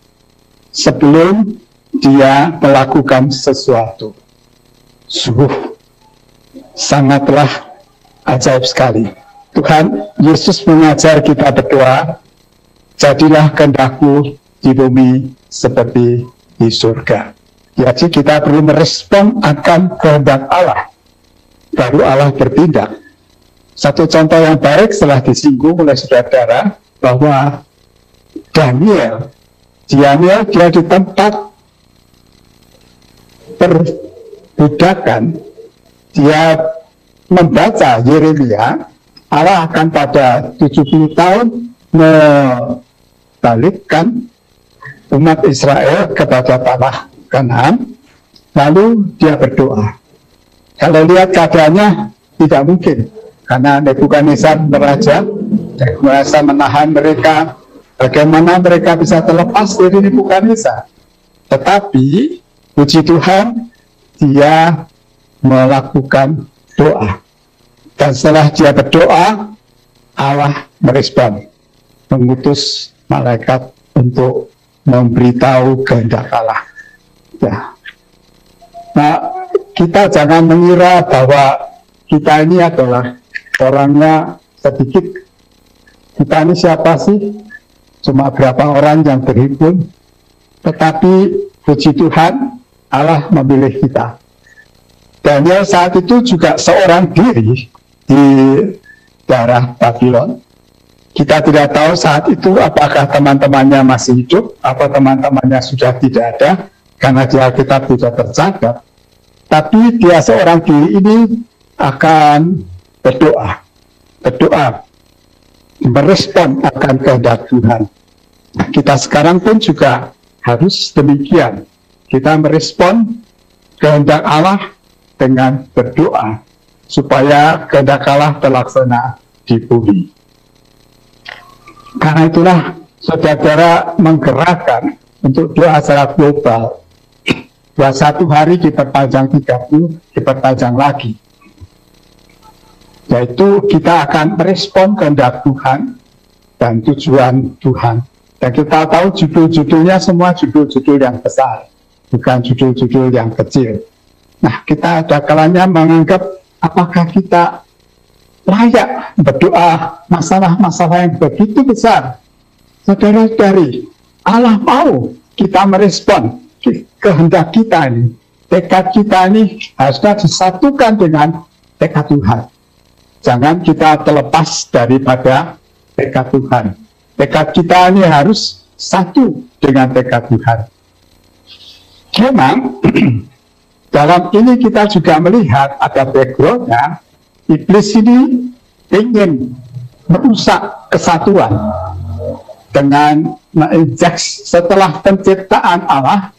sebelum dia melakukan sesuatu. Sungguh sangatlah ajaib sekali. Tuhan Yesus mengajar kita berdoa, jadilah kehendakmu di bumi seperti di surga. Jadi kita perlu merespon akan kehendak Allah, baru Allah bertindak. Satu contoh yang baik setelah disinggung oleh saudara bahwa Daniel dia di tempat perbudakan, dia membaca Yeremia, Allah akan pada 70 tahun membalikkan umat Israel kepada tanah Kanaan, lalu dia berdoa. Kalau lihat keadaannya tidak mungkin, karena Nebukadnezar raja, Nebukadnezar menahan mereka. Bagaimana mereka bisa terlepas dari Nebukadnezar? Tetapi puji Tuhan, dia melakukan doa. Dan setelah dia berdoa, Allah merespon, mengutus malaikat untuk memberitahu kehendak Allah. Ya. Nah, kita jangan mengira bahwa kita ini adalah orangnya sedikit. Kita ini siapa sih? Cuma berapa orang yang berhimpun. Tetapi puji Tuhan, Allah memilih kita. Daniel saat itu juga seorang diri di daerah Babylon. Kita tidak tahu saat itu apakah teman-temannya masih hidup atau teman-temannya sudah tidak ada, karena di Alkitab tidak tercatat. Tapi dia seorang diri ini akan berdoa, merespon akan kehendak Tuhan. Kita sekarang pun juga harus demikian. Kita merespon kehendak Allah dengan berdoa, supaya kehendak Allah terlaksana di bumi. Karena itulah saudara menggerakkan untuk doa secara global. 21 hari diperpanjang, 30 diperpanjang lagi. yaitu kita akan merespon kehendak Tuhan dan tujuan Tuhan. Dan kita tahu judul-judulnya semua judul-judul yang besar, bukan judul-judul yang kecil. Nah, kita ada kalanya menganggap apakah kita layak berdoa masalah-masalah yang begitu besar. Saudara-saudari, Allah mau kita merespon kehendak kita ini. Tekad kita ini harusnya disatukan dengan tekad Tuhan. Jangan kita terlepas daripada tekad Tuhan. Tekad kita ini harus satu dengan tekad Tuhan. Memang dalam ini kita juga melihat ada background-nya. Iblis ini ingin merusak kesatuan dengan menginjek setelah penciptaan Allah.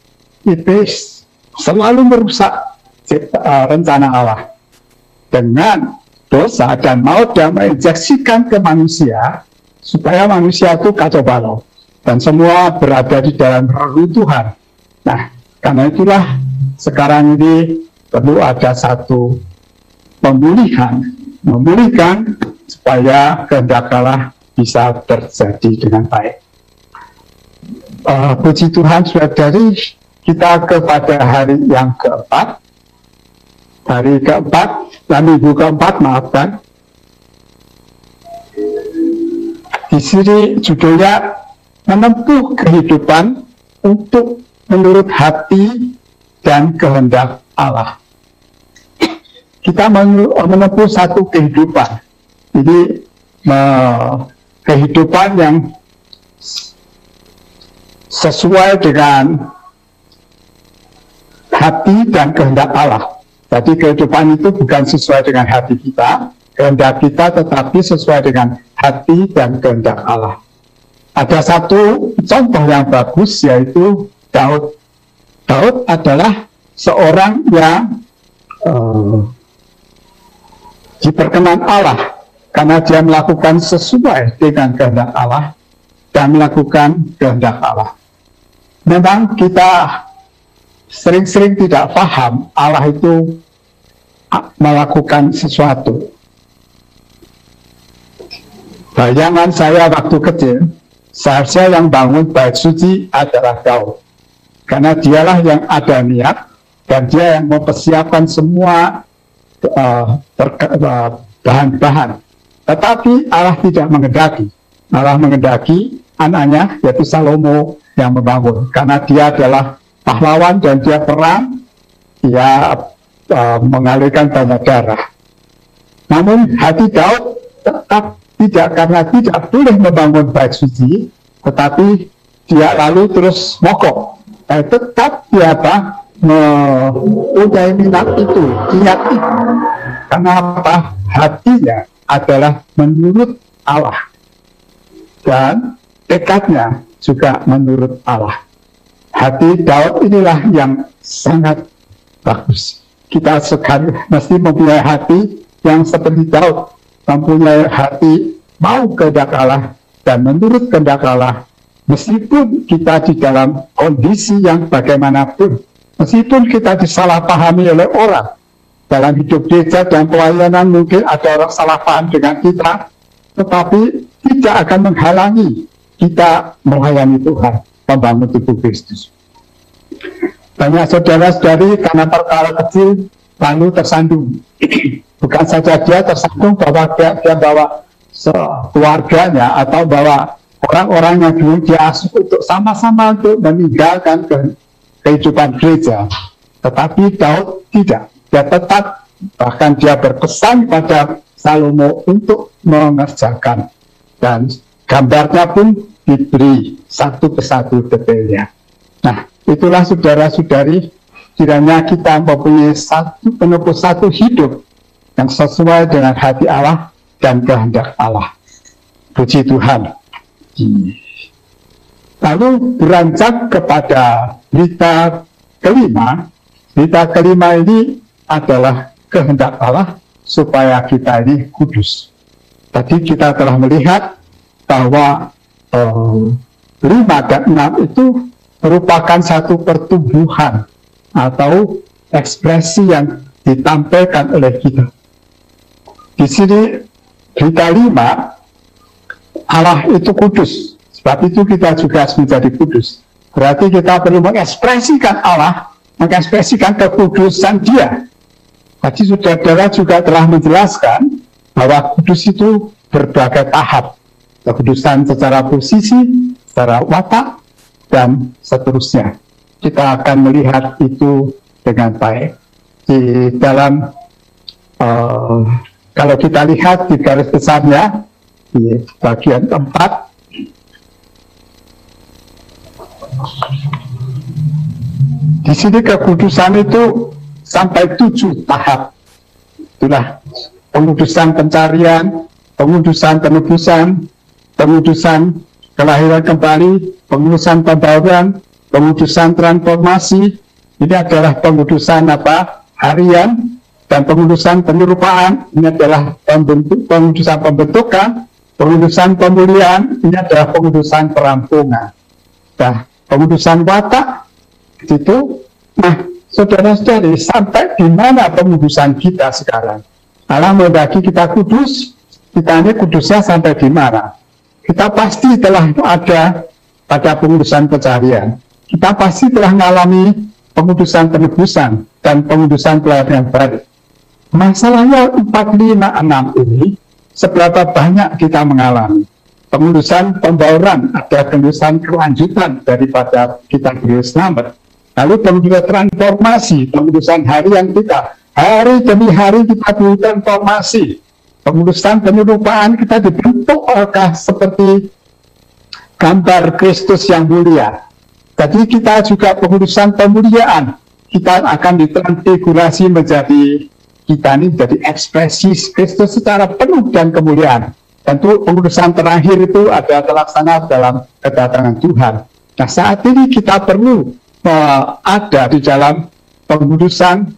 Iblis selalu merusak rencana Allah dengan dosa dan maut, dan menginjeksikan ke manusia supaya manusia itu kacau balau dan semua berada di dalam reruntuhan. Nah, karena itulah sekarang ini perlu ada satu memulihkan supaya kehendak Allah bisa terjadi dengan baik. Puji Tuhan, saudari, kita kepada hari yang keempat, minggu keempat, maafkan. Di sini judulnya menempuh kehidupan untuk menurut hati dan kehendak Allah. Kita menempuh satu kehidupan. Ini kehidupan yang sesuai dengan hati dan kehendak Allah. Jadi kehidupan itu bukan sesuai dengan hati kita, kehendak kita, tetapi sesuai dengan hati dan kehendak Allah. Ada satu contoh yang bagus, yaitu Daud. Daud adalah seorang yang diperkenan Allah karena dia melakukan sesuai dengan kehendak Allah dan melakukan kehendak Allah. Memang kita sering-sering tidak paham Allah itu melakukan sesuatu. Bayangan saya waktu kecil, seharusnya yang bangun bait suci adalah Daud, karena dialah yang ada niat dan dia yang mempersiapkan semua bahan-bahan. Tetapi Allah tidak mengendaki. Allah mengendaki anaknya, yaitu Salomo, yang membangun, karena dia adalah pahlawan dan dia perang, dia mengalirkan banyak darah. Namun hati Daud tetap tidak, karena tidak boleh membangun bait suci, tetapi dia lalu terus mogok. Tetap dia mempunyai minat itu, niat itu. Karena apa? Hatinya adalah menurut Allah dan tekadnya juga menurut Allah. Hati Daud inilah yang sangat bagus. Kita sekali mesti mempunyai hati yang seperti Daud, mempunyai hati mau kehendak Allah dan menurut kehendak Allah, meskipun kita di dalam kondisi yang bagaimanapun, meskipun kita disalahpahami oleh orang dalam hidup gereja dan pelayanan, mungkin ada orang salah paham dengan kita, tetapi tidak akan menghalangi kita melayani Tuhan, membangun tubuh Kristus. Banyak saudara-saudari karena perkara kecil lalu tersandung. Bukan saja dia tersandung bahwa dia bawa keluarganya atau bawa orang-orang yang dulu dia asuh untuk sama-sama untuk meninggalkan kehidupan gereja. Tetapi Daud tidak. Dia tetap, bahkan dia berpesan pada Salomo untuk mengerjakan. Dan gambarnya pun diberi satu persatu detailnya. Nah, itulah saudara-saudari, kiranya kita mempunyai menempuh satu hidup yang sesuai dengan hati Allah dan kehendak Allah. Puji Tuhan. Lalu beranjak kepada berita kelima. Berita kelima ini adalah kehendak Allah supaya kita ini kudus. Tadi kita telah melihat bahwa 5 dan 6 itu merupakan satu pertumbuhan atau ekspresi yang ditampilkan oleh kita. di sini berita 5, Allah itu kudus. Sebab itu kita juga harus menjadi kudus. Berarti kita perlu mengekspresikan Allah, mengekspresikan kekudusan Dia. Tadi saudara juga telah menjelaskan bahwa kudus itu berbagai tahap. Kekudusan secara posisi, secara watak, dan seterusnya. Kita akan melihat itu dengan baik. Di dalam, kalau kita lihat di garis besarnya, di bagian keempat, di sini kekudusan itu sampai 7 tahap. Itulah pengudusan pencarian, pengudusan penebusan, pengudusan kelahiran kembali, pengudusan pembauran, pengudusan transformasi. Ini adalah pengudusan harian, dan pengudusan penyerupaan. Ini adalah pengudusan pembentukan, pengudusan pemulihan. Ini adalah pengudusan perampungan. Nah, pengudusan watak itu. Nah, saudara-saudari, sampai di mana pengudusan kita sekarang? Allah menghendaki kita kudus. Kita ini kudusnya sampai di mana? Kita pasti telah ada pada pengudusan pencarian. Kita pasti telah mengalami pengudusan penebusan dan pengudusan pelayanan yang baru. Masalahnya 4, 5, 6 ini seberapa banyak kita mengalami pengudusan pembauran, ada pengudusan kelanjutan daripada kita selamat. Lalu pengudusan transformasi, pengudusan harian kita, hari demi hari kita transformasi. Pengudusan penyerupaan, kita dibentuk seperti gambar Kristus yang mulia. Jadi kita juga pengudusan pemuliaan, kita akan ditransfigurasi menjadi, kita ini menjadi ekspresi Kristus secara penuh dan kemuliaan. Tentu pengudusan terakhir itu ada terlaksana dalam kedatangan Tuhan. Nah, saat ini kita perlu ada di dalam pengudusan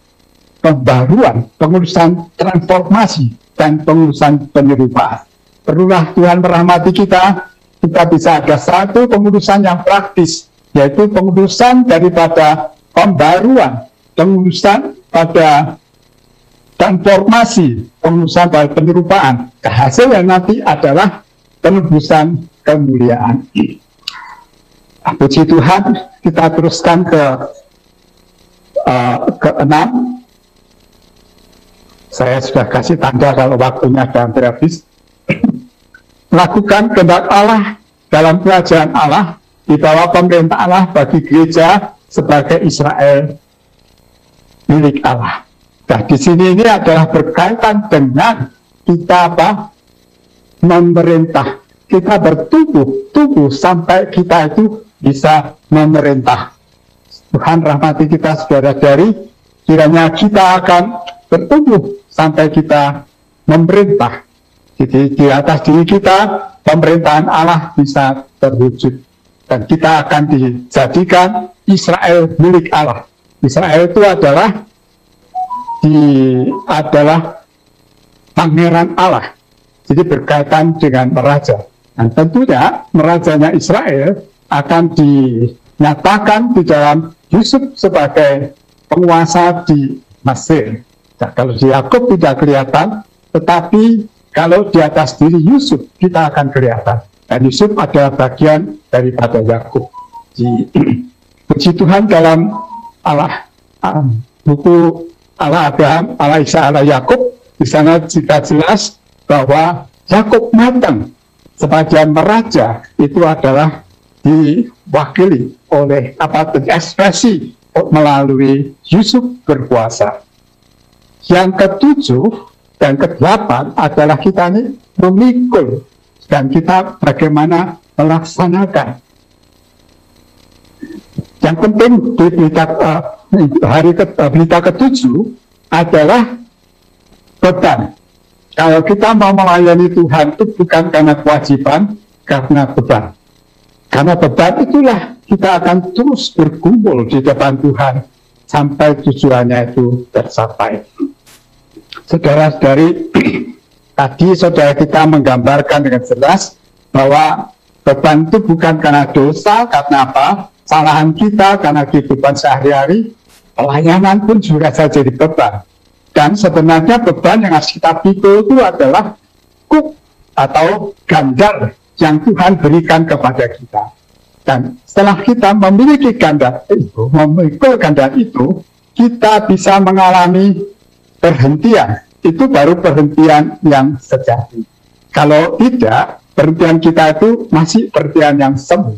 pembaruan, pengudusan transformasi, dan pengudusan penyerupaan. Perlulah Tuhan merahmati kita bisa ada satu pengudusan yang praktis, yaitu pengudusan daripada pembaruan, pengudusan pada transformasi, pengudusan pada penyerupaan. Hasilnya nanti adalah penebusan kemuliaan. Puji Tuhan, kita teruskan ke 6. Saya sudah kasih tanda kalau waktunya hampir habis. Lakukan kehendak Allah dalam kerajaan Allah, di bawah pemerintah Allah bagi gereja sebagai Israel milik Allah. Nah, di sini ini adalah berkaitan dengan kita memerintah. Kita bertumbuh sampai kita itu bisa memerintah. Tuhan rahmati kita, saudara-saudari, kiranya kita akan bertumbuh sampai kita memerintah. Jadi di atas diri kita, pemerintahan Allah bisa terwujud. Dan kita akan dijadikan Israel milik Allah. Israel itu adalah pangeran Allah. Jadi berkaitan dengan raja. Dan tentunya rajanya Israel akan dinyatakan di dalam Yusuf sebagai penguasa di Mesir. Nah, kalau di Yakub tidak kelihatan, tetapi kalau di atas diri Yusuf kita akan kelihatan. Dan Yusuf adalah bagian daripada Yakub. Puji Tuhan, dalam buku Allah Abraham, Allah Ishak, Allah Yakub, di sana juga jelas bahwa Yakub matang sebagai raja itu adalah diwakili oleh ekspresi melalui Yusuf berkuasa. Yang ketujuh dan ke-8 adalah kita ini memikul, dan kita bagaimana melaksanakan. Yang penting di berita ke-7 adalah beban. Kalau kita mau melayani Tuhan itu bukan karena kewajiban, karena beban. Karena beban itulah kita akan terus berkumpul di depan Tuhan sampai tujuannya itu tercapai. Saudara-saudari, tadi saudara kita menggambarkan dengan jelas bahwa beban itu bukan karena dosa, karena apa? Kesalahan kita, karena kehidupan sehari-hari, pelayanan pun juga saja jadi beban. Dan sebenarnya beban yang harus kita pikul itu adalah kuk atau gandar yang Tuhan berikan kepada kita. Dan setelah kita memiliki gandar itu, memikul gandar itu, kita bisa mengalami perhentian. Itu baru perhentian yang sejati. Kalau tidak, perhentian kita itu masih perhentian yang semu.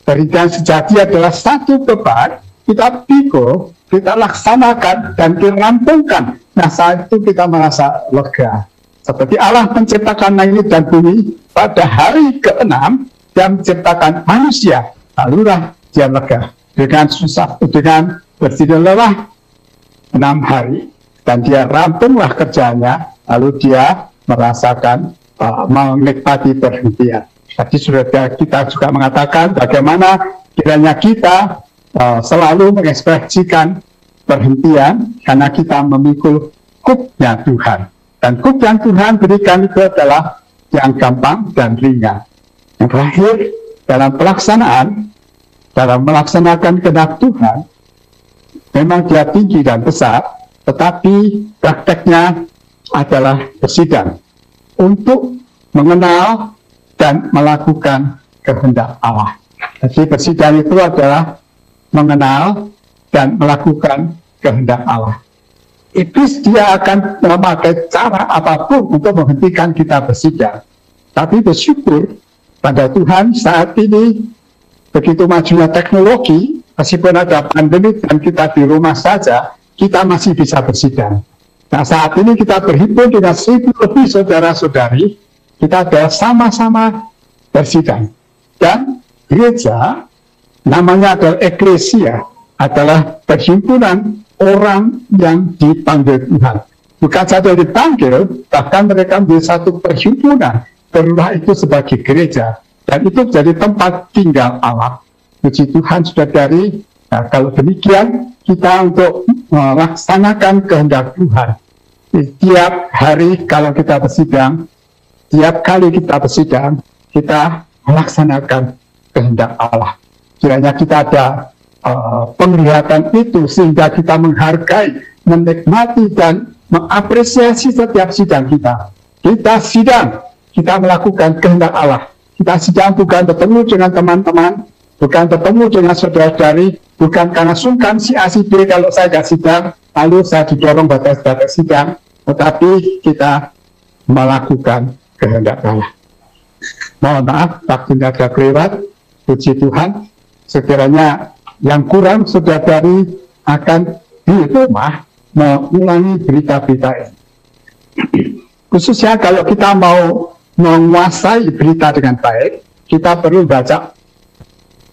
Perhentian sejati adalah satu beban, kita pikul, kita laksanakan, dan kita rampungkan. Nah, saat itu kita merasa lega. Seperti Allah menciptakan langit dan bumi pada hari ke-6, dia menciptakan manusia. Lalulah dia lega. Dengan susah, dengan bertidur lelah 6 hari. Dan dia rampunglah kerjanya, lalu dia merasakan menikmati perhentian. Tadi sudah kita juga mengatakan bagaimana kiranya kita selalu mengekspresikan perhentian karena kita memikul kuknya Tuhan. Dan kuk yang Tuhan berikan itu adalah yang gampang dan ringan. Yang terakhir, dalam melaksanakan kehendak Tuhan, memang dia tinggi dan besar, tetapi prakteknya adalah bersidang untuk mengenal dan melakukan kehendak Allah. Jadi bersidang itu adalah mengenal dan melakukan kehendak Allah. Iblis dia akan memakai cara apapun untuk menghentikan kita bersidang. Tapi bersyukur pada Tuhan saat ini begitu majunya teknologi, meskipun ada pandemi dan kita di rumah saja, kita masih bisa bersidang. Nah, saat ini kita berhimpun dengan 1.000 lebih saudara-saudari, kita adalah sama-sama bersidang. Dan gereja, namanya adalah eklesia, adalah perhimpunan orang yang dipanggil Tuhan. Bukan saja dipanggil, bahkan mereka menjadi satu perhimpunan. Berulah itu sebagai gereja. Dan itu jadi tempat tinggal Allah. Puji Tuhan, saudari. Nah, kalau demikian, kita untuk melaksanakan kehendak Tuhan. Tiap hari kalau kita bersidang, tiap kali kita bersidang, kita melaksanakan kehendak Allah. Kiranya kita ada penglihatan itu sehingga kita menghargai, menikmati dan mengapresiasi setiap sidang kita. Kita sidang, kita melakukan kehendak Allah. Kita sidang bukan bertemu dengan teman-teman, bukan bertemu dengan saudara-saudari, bukan karena sungkan si A si B kalau saya gak sidang, lalu saya didorong batas-batas sidang, tetapi kita melakukan kehendak Allah. Mohon maaf, waktunya sudah kelewat. Puji Tuhan, sekiranya yang kurang saudara-saudari akan di rumah mengulangi berita-berita ini. Khususnya kalau kita mau menguasai berita dengan baik, kita perlu baca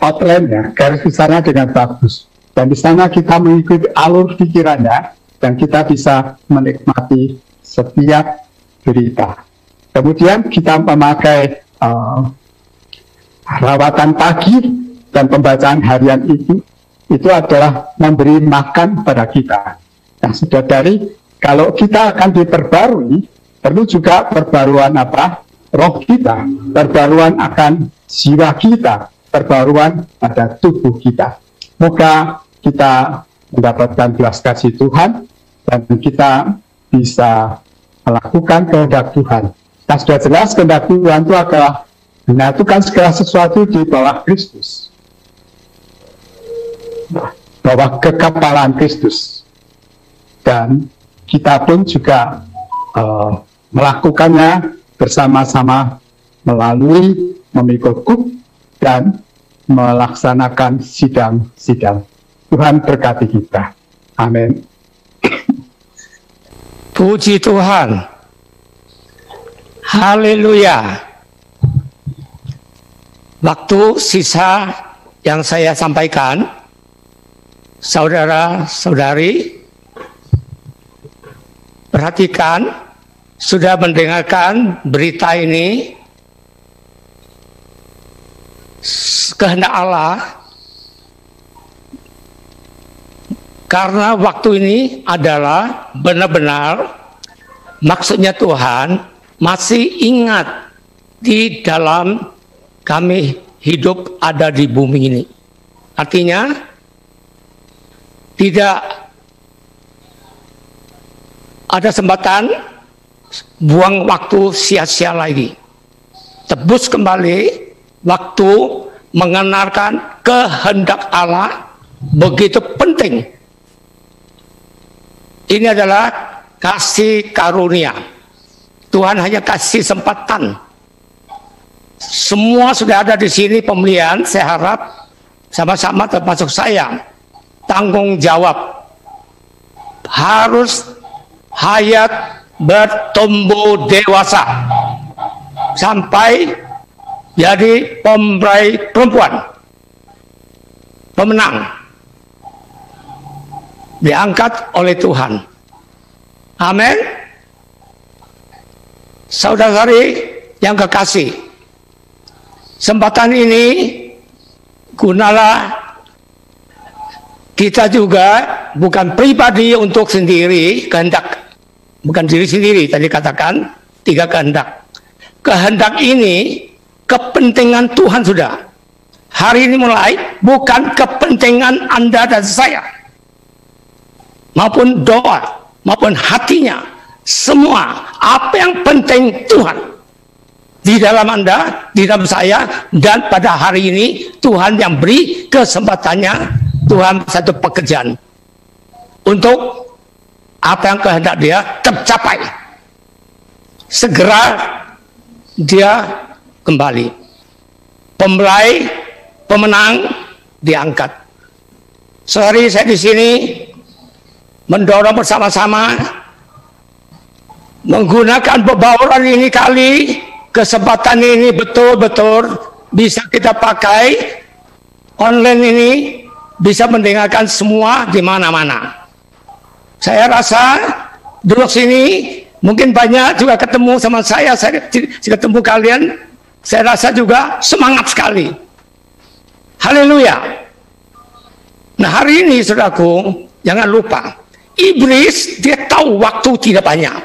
outline-nya, garis besarnya dengan bagus. Dan di sana kita mengikuti alur pikirannya, dan kita bisa menikmati setiap berita. Kemudian kita memakai rawatan pagi dan pembacaan harian itu adalah memberi makan pada kita. Nah, saudari, kalau kita akan diperbarui, perlu juga perbaruan apa? Roh kita, perbaruan akan jiwa kita, perbaruan pada tubuh kita. Moga kita mendapatkan belas kasih Tuhan dan kita bisa melakukan kehendak Tuhan. Nah, sudah jelas kehendak Tuhan itu adalah menyatukan segala sesuatu di bawah Kristus, bawah kekepalan Kristus, dan kita pun juga melakukannya bersama-sama melalui memikul kuk dan melaksanakan sidang-sidang. Tuhan berkati kita. Amin. Puji Tuhan. Haleluya. Waktu sisa yang saya sampaikan, saudara-saudari, perhatikan, sudah mendengarkan berita ini, kehendak Allah, karena waktu ini adalah benar-benar maksudnya Tuhan masih ingat di dalam kami hidup ada di bumi ini. Artinya tidak ada kesempatan buang waktu sia-sia lagi. Tebus kembali waktu mengenalkan kehendak Allah begitu penting. Ini adalah kasih karunia. Tuhan hanya kasih kesempatan. Semua sudah ada di sini pemilihan, saya harap sama-sama termasuk saya. Tanggung jawab. Harus hayat bertumbuh dewasa sampai jadi pemberi perempuan pemenang diangkat oleh Tuhan. Amin. Saudara-saudari yang kekasih, kesempatan ini gunalah kita juga, bukan pribadi untuk sendiri kehendak, bukan diri sendiri, tadi katakan 3 kehendak. Kehendak ini kepentingan Tuhan sudah. Hari ini mulai bukan kepentingan Anda dan saya, maupun doa, maupun hatinya, semua apa yang penting Tuhan di dalam Anda, di dalam saya, dan pada hari ini Tuhan yang beri kesempatannya, Tuhan satu pekerjaan untuk apa yang kehendak dia tercapai. Segera dia kembali. Pembelai, pemenang diangkat. Sehari saya di sini mendorong bersama-sama menggunakan pembauran ini kali, kesempatan ini betul-betul bisa kita pakai. Online ini bisa mendengarkan semua di mana-mana. Saya rasa duduk sini mungkin banyak juga ketemu sama saya ketemu kalian, saya rasa juga semangat sekali. Haleluya. Nah, hari ini saudaraku, jangan lupa, iblis dia tahu waktu tidak banyak.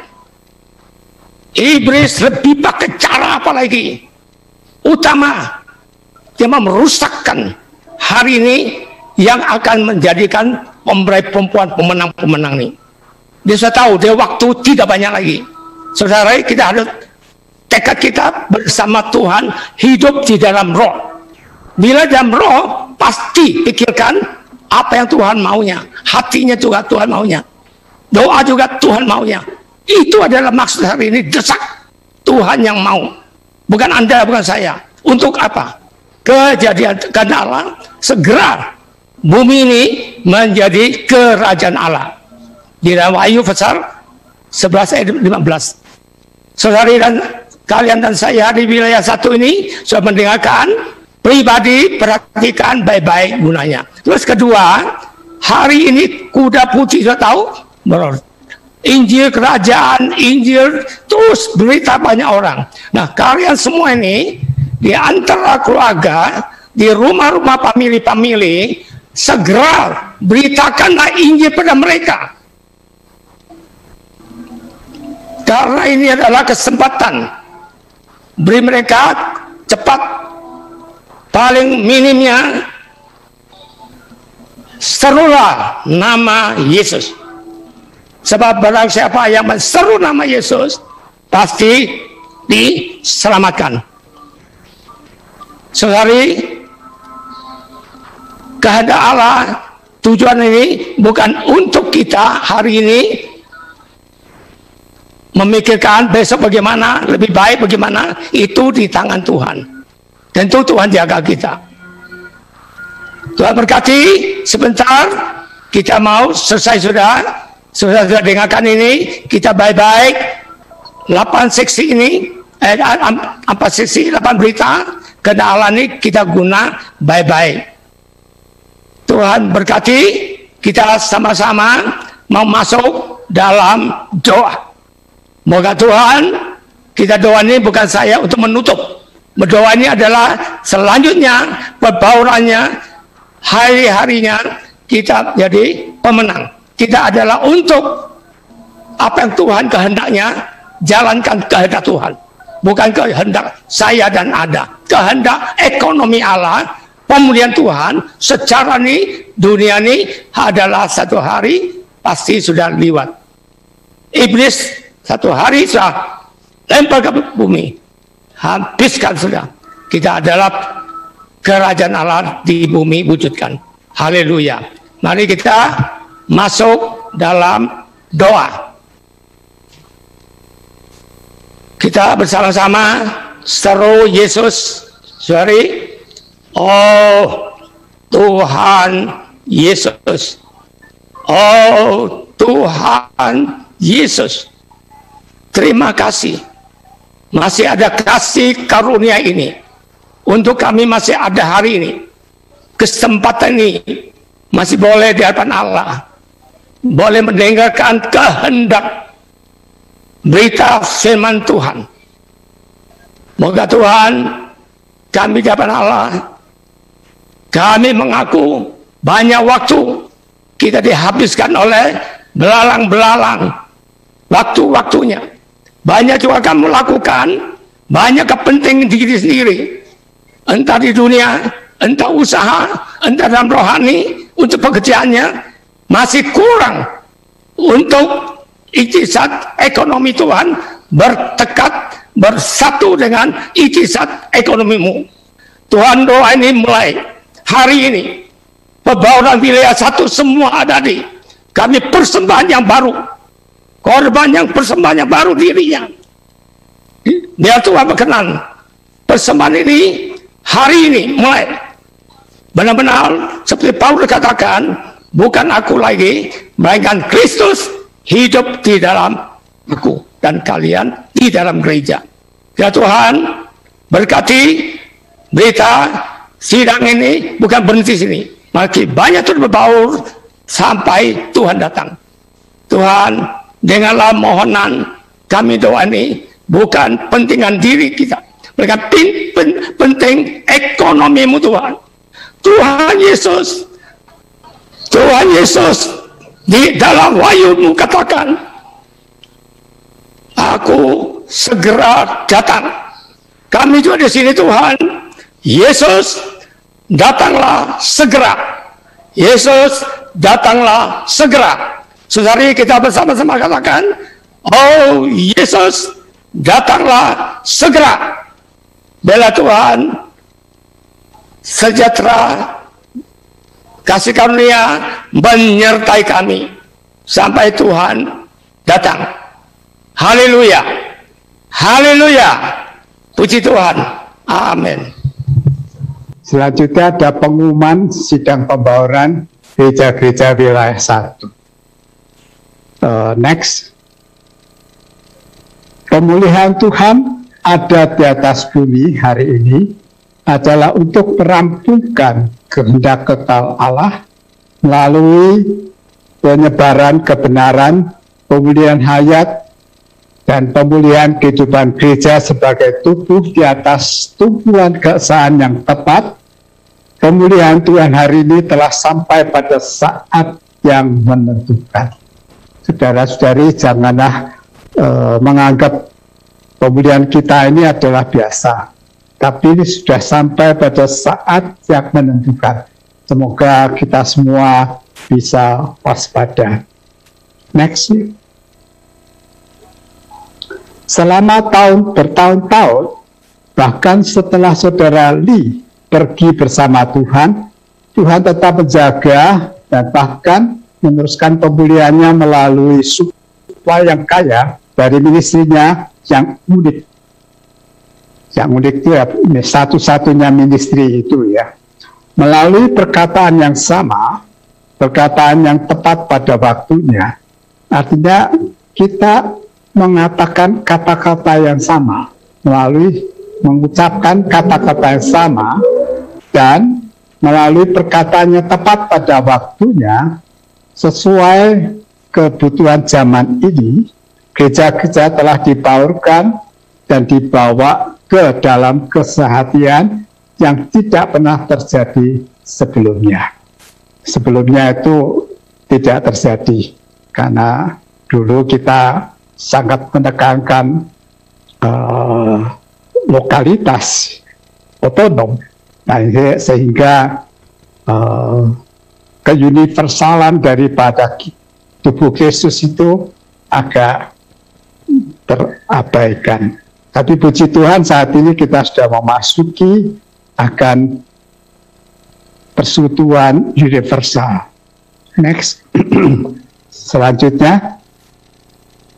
Iblis lebih pakai cara apa lagi? Utama, dia mau merusakkan hari ini yang akan menjadikan pemberi perempuan pemenang-pemenang ini. Dia sudah tahu, dia waktu tidak banyak lagi. Saudara, kita harus tekad kita bersama Tuhan, hidup di dalam roh. Bila dalam roh, pasti pikirkan apa yang Tuhan maunya. Hatinya juga Tuhan maunya. Doa juga Tuhan maunya. Itu adalah maksud hari ini, desak Tuhan yang mau. Bukan Anda, bukan saya. Untuk apa? Kejadian karena Allah, segera bumi ini menjadi kerajaan Allah. Di dalam Wahyu pasal 11 ayat 15. Saudari dan kalian dan saya di wilayah satu ini sudah mendengarkan, pribadi perhatikan baik-baik gunanya. Terus kedua, hari ini kuda putih sudah tahu, Injil kerajaan, Injil terus berita banyak orang. Nah, kalian semua ini di antara keluarga, di rumah-rumah famili-famili, segera beritakanlah Injil pada mereka. Karena ini adalah kesempatan. Beri mereka cepat, paling minimnya, serulah nama Yesus. Sebab barang siapa yang menseru nama Yesus, pasti diselamatkan. Saudari, kehendak Allah, tujuan ini bukan untuk kita hari ini memikirkan besok bagaimana, lebih baik bagaimana, itu di tangan Tuhan. Tentu Tuhan jaga kita. Tuhan berkati, sebentar kita mau selesai sudah dengarkan ini, kita baik-baik 8 seksi ini, 4 seksi, 8 berita, karena Allah ini kita guna baik-baik. Tuhan berkati, kita sama-sama mau masuk dalam doa. Moga Tuhan, kita doa ini bukan saya untuk menutup. Berdoa ini adalah selanjutnya, perbaurannya, hari-harinya kita jadi pemenang. Kita adalah untuk apa yang Tuhan kehendaknya, jalankan kehendak Tuhan. Bukan kehendak saya dan Anda. Kehendak ekonomi Allah, pemulihan Tuhan, secara ini, dunia ini adalah satu hari pasti sudah lewat. iblis satu hari sudah lempar ke bumi, habiskan sudah. Kita adalah kerajaan Allah di bumi wujudkan. Haleluya. Mari kita masuk dalam doa. Kita bersama-sama seru Yesus. Sorry. Oh Tuhan Yesus. Oh Tuhan Yesus. Terima kasih. Masih ada kasih karunia ini. Untuk kami masih ada hari ini. Kesempatan ini masih boleh di hadapan Allah. Boleh mendengarkan kehendak berita firman Tuhan. Moga Tuhan, kami di hadapan Allah, kami mengaku banyak waktu kita dihabiskan oleh belalang-belalang waktu-waktunya. Banyak juga kamu lakukan, banyak kepentingan diri sendiri. Entah di dunia, entah usaha, entah dalam rohani, untuk pekerjaannya, masih kurang untuk iktisad ekonomi Tuhan bertekad, bersatu dengan iktisad ekonomimu. Tuhan, doa ini mulai hari ini. Pebauran wilayah 1 semua ada di kami persembahan yang baru. Korban yang persembahan yang baru dirinya. Biar Tuhan berkenan. Persembahan ini hari ini mulai. Benar-benar seperti Paulus katakan, bukan aku lagi, melainkan Kristus hidup di dalam aku dan kalian di dalam gereja. Ya Tuhan, berkati berita sidang ini bukan berhenti sini. Makin banyak terus berbaur sampai Tuhan datang. Tuhan, dengarlah mohonan kami doa ini, bukan pentingan diri kita, mereka penting ekonomimu Tuhan. Tuhan Yesus di dalam wahyu-Mu katakan, aku segera datang. Kami juga di sini Tuhan. Yesus, datanglah segera. Yesus, datanglah segera. Saudari, kita bersama-sama katakan, oh Yesus, datanglah segera. Bela Tuhan, sejahtera, kasih karunia menyertai kami sampai Tuhan datang. Haleluya, haleluya, puji Tuhan, amin. Selanjutnya ada pengumuman sidang pembauran gereja-gereja wilayah 1. Next. Pemulihan Tuhan ada di atas bumi hari ini adalah untuk merampungkan kehendak kekal Allah melalui penyebaran kebenaran, pemulihan hayat, dan pemulihan kehidupan gereja sebagai tubuh di atas tumpuan keesaan yang tepat. Pemulihan Tuhan hari ini telah sampai pada saat yang menentukan. Saudara-saudari, janganlah menganggap pemulihan kita ini adalah biasa. Tapi ini sudah sampai pada saat yang menentukan. Semoga kita semua bisa waspada. Next. Selama bertahun-tahun, bahkan setelah saudara Lee pergi bersama Tuhan, Tuhan tetap menjaga dan bahkan meneruskan pemulihannya melalui supply yang kaya dari ministrinya yang unik. Yang unik itu ya, satu-satunya ministry itu ya. Melalui perkataan yang sama, perkataan yang tepat pada waktunya, artinya kita mengatakan kata-kata yang sama, melalui mengucapkan kata-kata yang sama, dan melalui perkataan yang tepat pada waktunya, sesuai kebutuhan zaman ini, gereja-gereja telah dibaurkan dan dibawa ke dalam kesehatian yang tidak pernah terjadi sebelumnya. Sebelumnya itu tidak terjadi, karena dulu kita sangat menekankan lokalitas otonom, nah, sehingga keuniversalan daripada tubuh Kristus itu agak terabaikan. Tapi puji Tuhan saat ini kita sudah memasuki akan persekutuan universal. Next. Selanjutnya,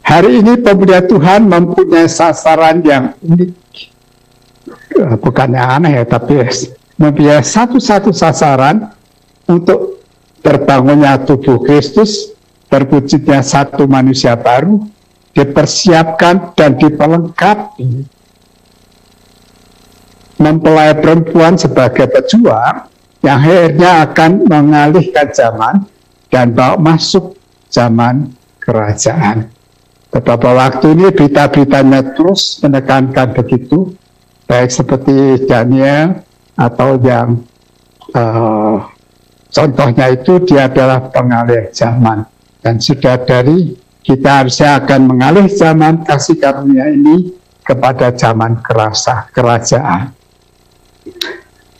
hari ini pemuda Tuhan mempunyai sasaran yang unik. Bukan yang aneh ya, tapi mempunyai satu-satu sasaran untuk terbangunnya tubuh Kristus, terwujudnya satu manusia baru, dipersiapkan dan diperlengkapi mempelai perempuan sebagai pejuang yang akhirnya akan mengalihkan zaman dan bawa masuk zaman kerajaan. Beberapa waktu ini berita-beritanya terus menekankan begitu, baik seperti Daniel atau yang contohnya itu dia adalah pengalih zaman. Dan sudah dari kita harusnya akan mengalih zaman kasih karunia ini kepada zaman kerajaan.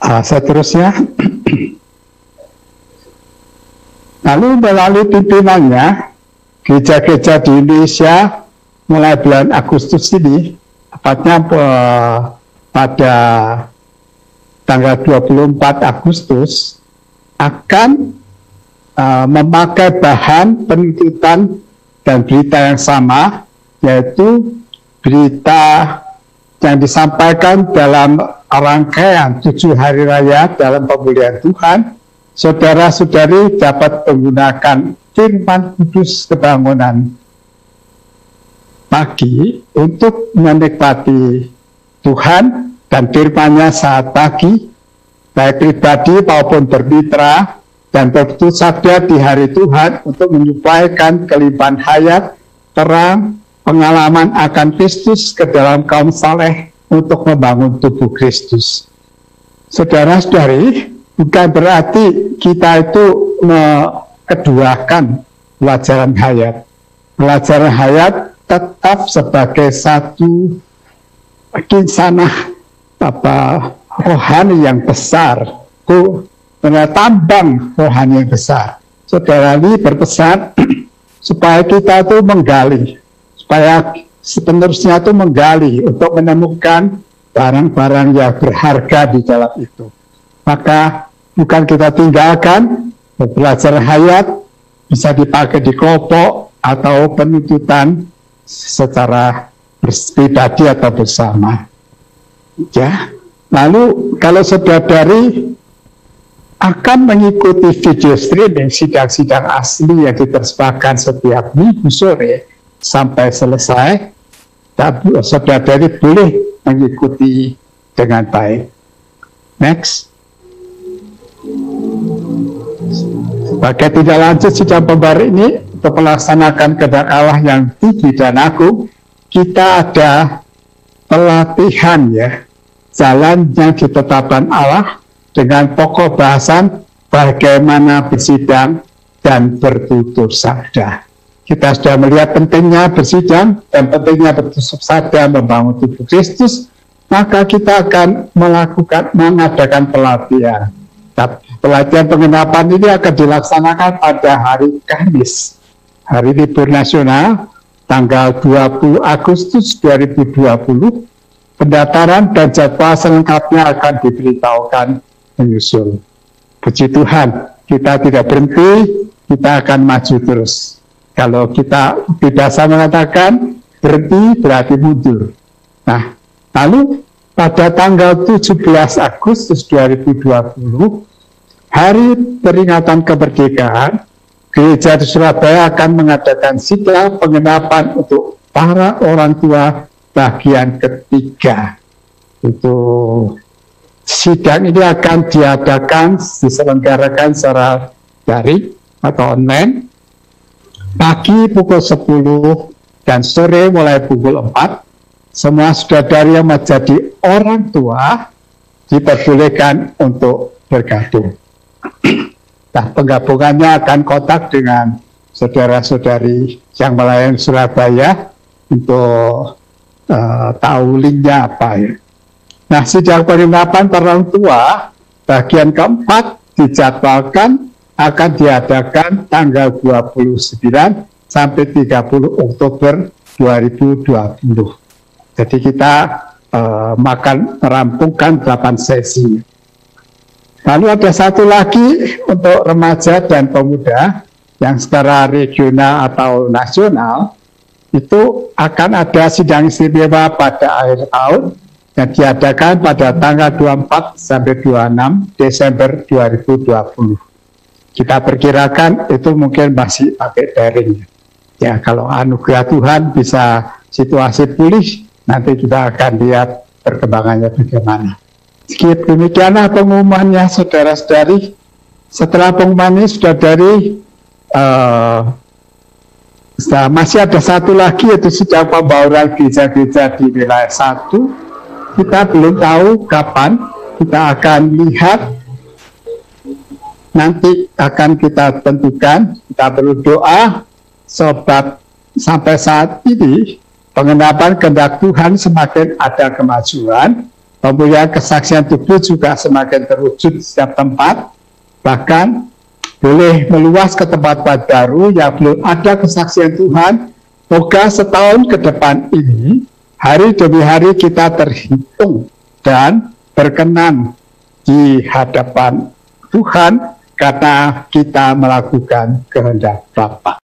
Seterusnya, lalu melalui pimpinannya, gereja-gereja di Indonesia mulai bulan Agustus ini, tepatnya pada tanggal 24 Agustus, akan memakai bahan penuntutan dan berita yang sama, yaitu berita yang disampaikan dalam rangkaian 7 hari raya dalam pemulihan Tuhan. Saudara-saudari dapat menggunakan firman kudus kebangunan pagi untuk menikmati Tuhan dan firman-Nya saat pagi, baik pribadi maupun bermitra, dan berputus asa di hari Tuhan untuk menyuplaikan kelimpahan hayat, terang, pengalaman akan Kristus ke dalam kaum saleh untuk membangun tubuh Kristus. Saudara-saudari, bukan berarti kita itu mengeduakan pelajaran hayat. Pelajaran hayat tetap sebagai satu kinsanah rohani yang besar, tambang rohani yang besar. Saudara Li berpesan supaya kita itu menggali, supaya seterusnya itu menggali untuk menemukan barang-barang yang berharga di dalam itu. Maka bukan kita tinggalkan, pelajaran hayat bisa dipakai di kelompok atau penuntutan secara pribadi atau bersama. Ya, lalu kalau saudari akan mengikuti video streaming sidang-sidang asli yang ditersembahkan setiap minggu sore sampai selesai, saudari boleh mengikuti dengan baik. Next. Sebagai tindak lanjut sidang pembaru ini untuk melaksanakan kehendak Allah yang tinggi dan agung, kita ada pelatihan ya, jalan yang ditetapkan Allah dengan pokok bahasan bagaimana bersidang dan bertutur sabda. Kita sudah melihat pentingnya bersidang dan pentingnya bertutur sabda membangun tubuh Kristus, maka kita akan mengadakan pelatihan. Pelatihan pengenapan ini akan dilaksanakan pada hari Kamis, hari libur nasional, tanggal 20 Agustus 2020. Pendaftaran dan jadwal selengkapnya akan diberitahukan menyusul. Puji Tuhan, kita tidak berhenti, kita akan maju terus. Kalau kita biasa mengatakan berhenti berarti mundur. Nah, lalu pada tanggal 17 Agustus 2020, hari peringatan kemerdekaan, Gereja di Surabaya akan mengadakan sidang pengenapan untuk para orang tua bagian ketiga. Itu sidang ini akan diselenggarakan secara daring atau online pagi pukul 10 dan sore mulai pukul 4. Semua saudari yang menjadi orang tua diperbolehkan untuk bergabung. Nah, penggabungannya akan kontak dengan saudara-saudari yang melayani Surabaya untuk tahu linknya apa ya. Nah, sidang peringatan orang tua bagian keempat dijadwalkan akan diadakan tanggal 29 sampai 30 Oktober 2020. Jadi kita merampungkan 8 sesi. Lalu ada satu lagi untuk remaja dan pemuda yang secara regional atau nasional, itu akan ada sidang istimewa pada akhir tahun yang diadakan pada tanggal 24 sampai 26 Desember 2020. Kita perkirakan itu mungkin masih pakai daring. Ya, kalau anugerah Tuhan bisa situasi pulih, nanti kita akan lihat perkembangannya bagaimana. Demikianlah pengumumannya, saudara-saudari. Setelah pengumuman ini, saudari, masih ada satu lagi, yaitu sidang pembauran gereja-gereja di wilayah 1. Kita belum tahu kapan kita akan lihat, nanti akan kita tentukan. Kita perlu doa, sebab sampai saat ini pengenapan kehendak Tuhan semakin ada kemajuan, pemulihan kesaksian tubuh juga semakin terwujud di setiap tempat, bahkan boleh meluas ke tempat-tempat baru yang belum ada kesaksian Tuhan. Semoga setahun ke depan ini, hari demi hari kita terhitung dan berkenan di hadapan Tuhan karena kita melakukan kehendak Bapa.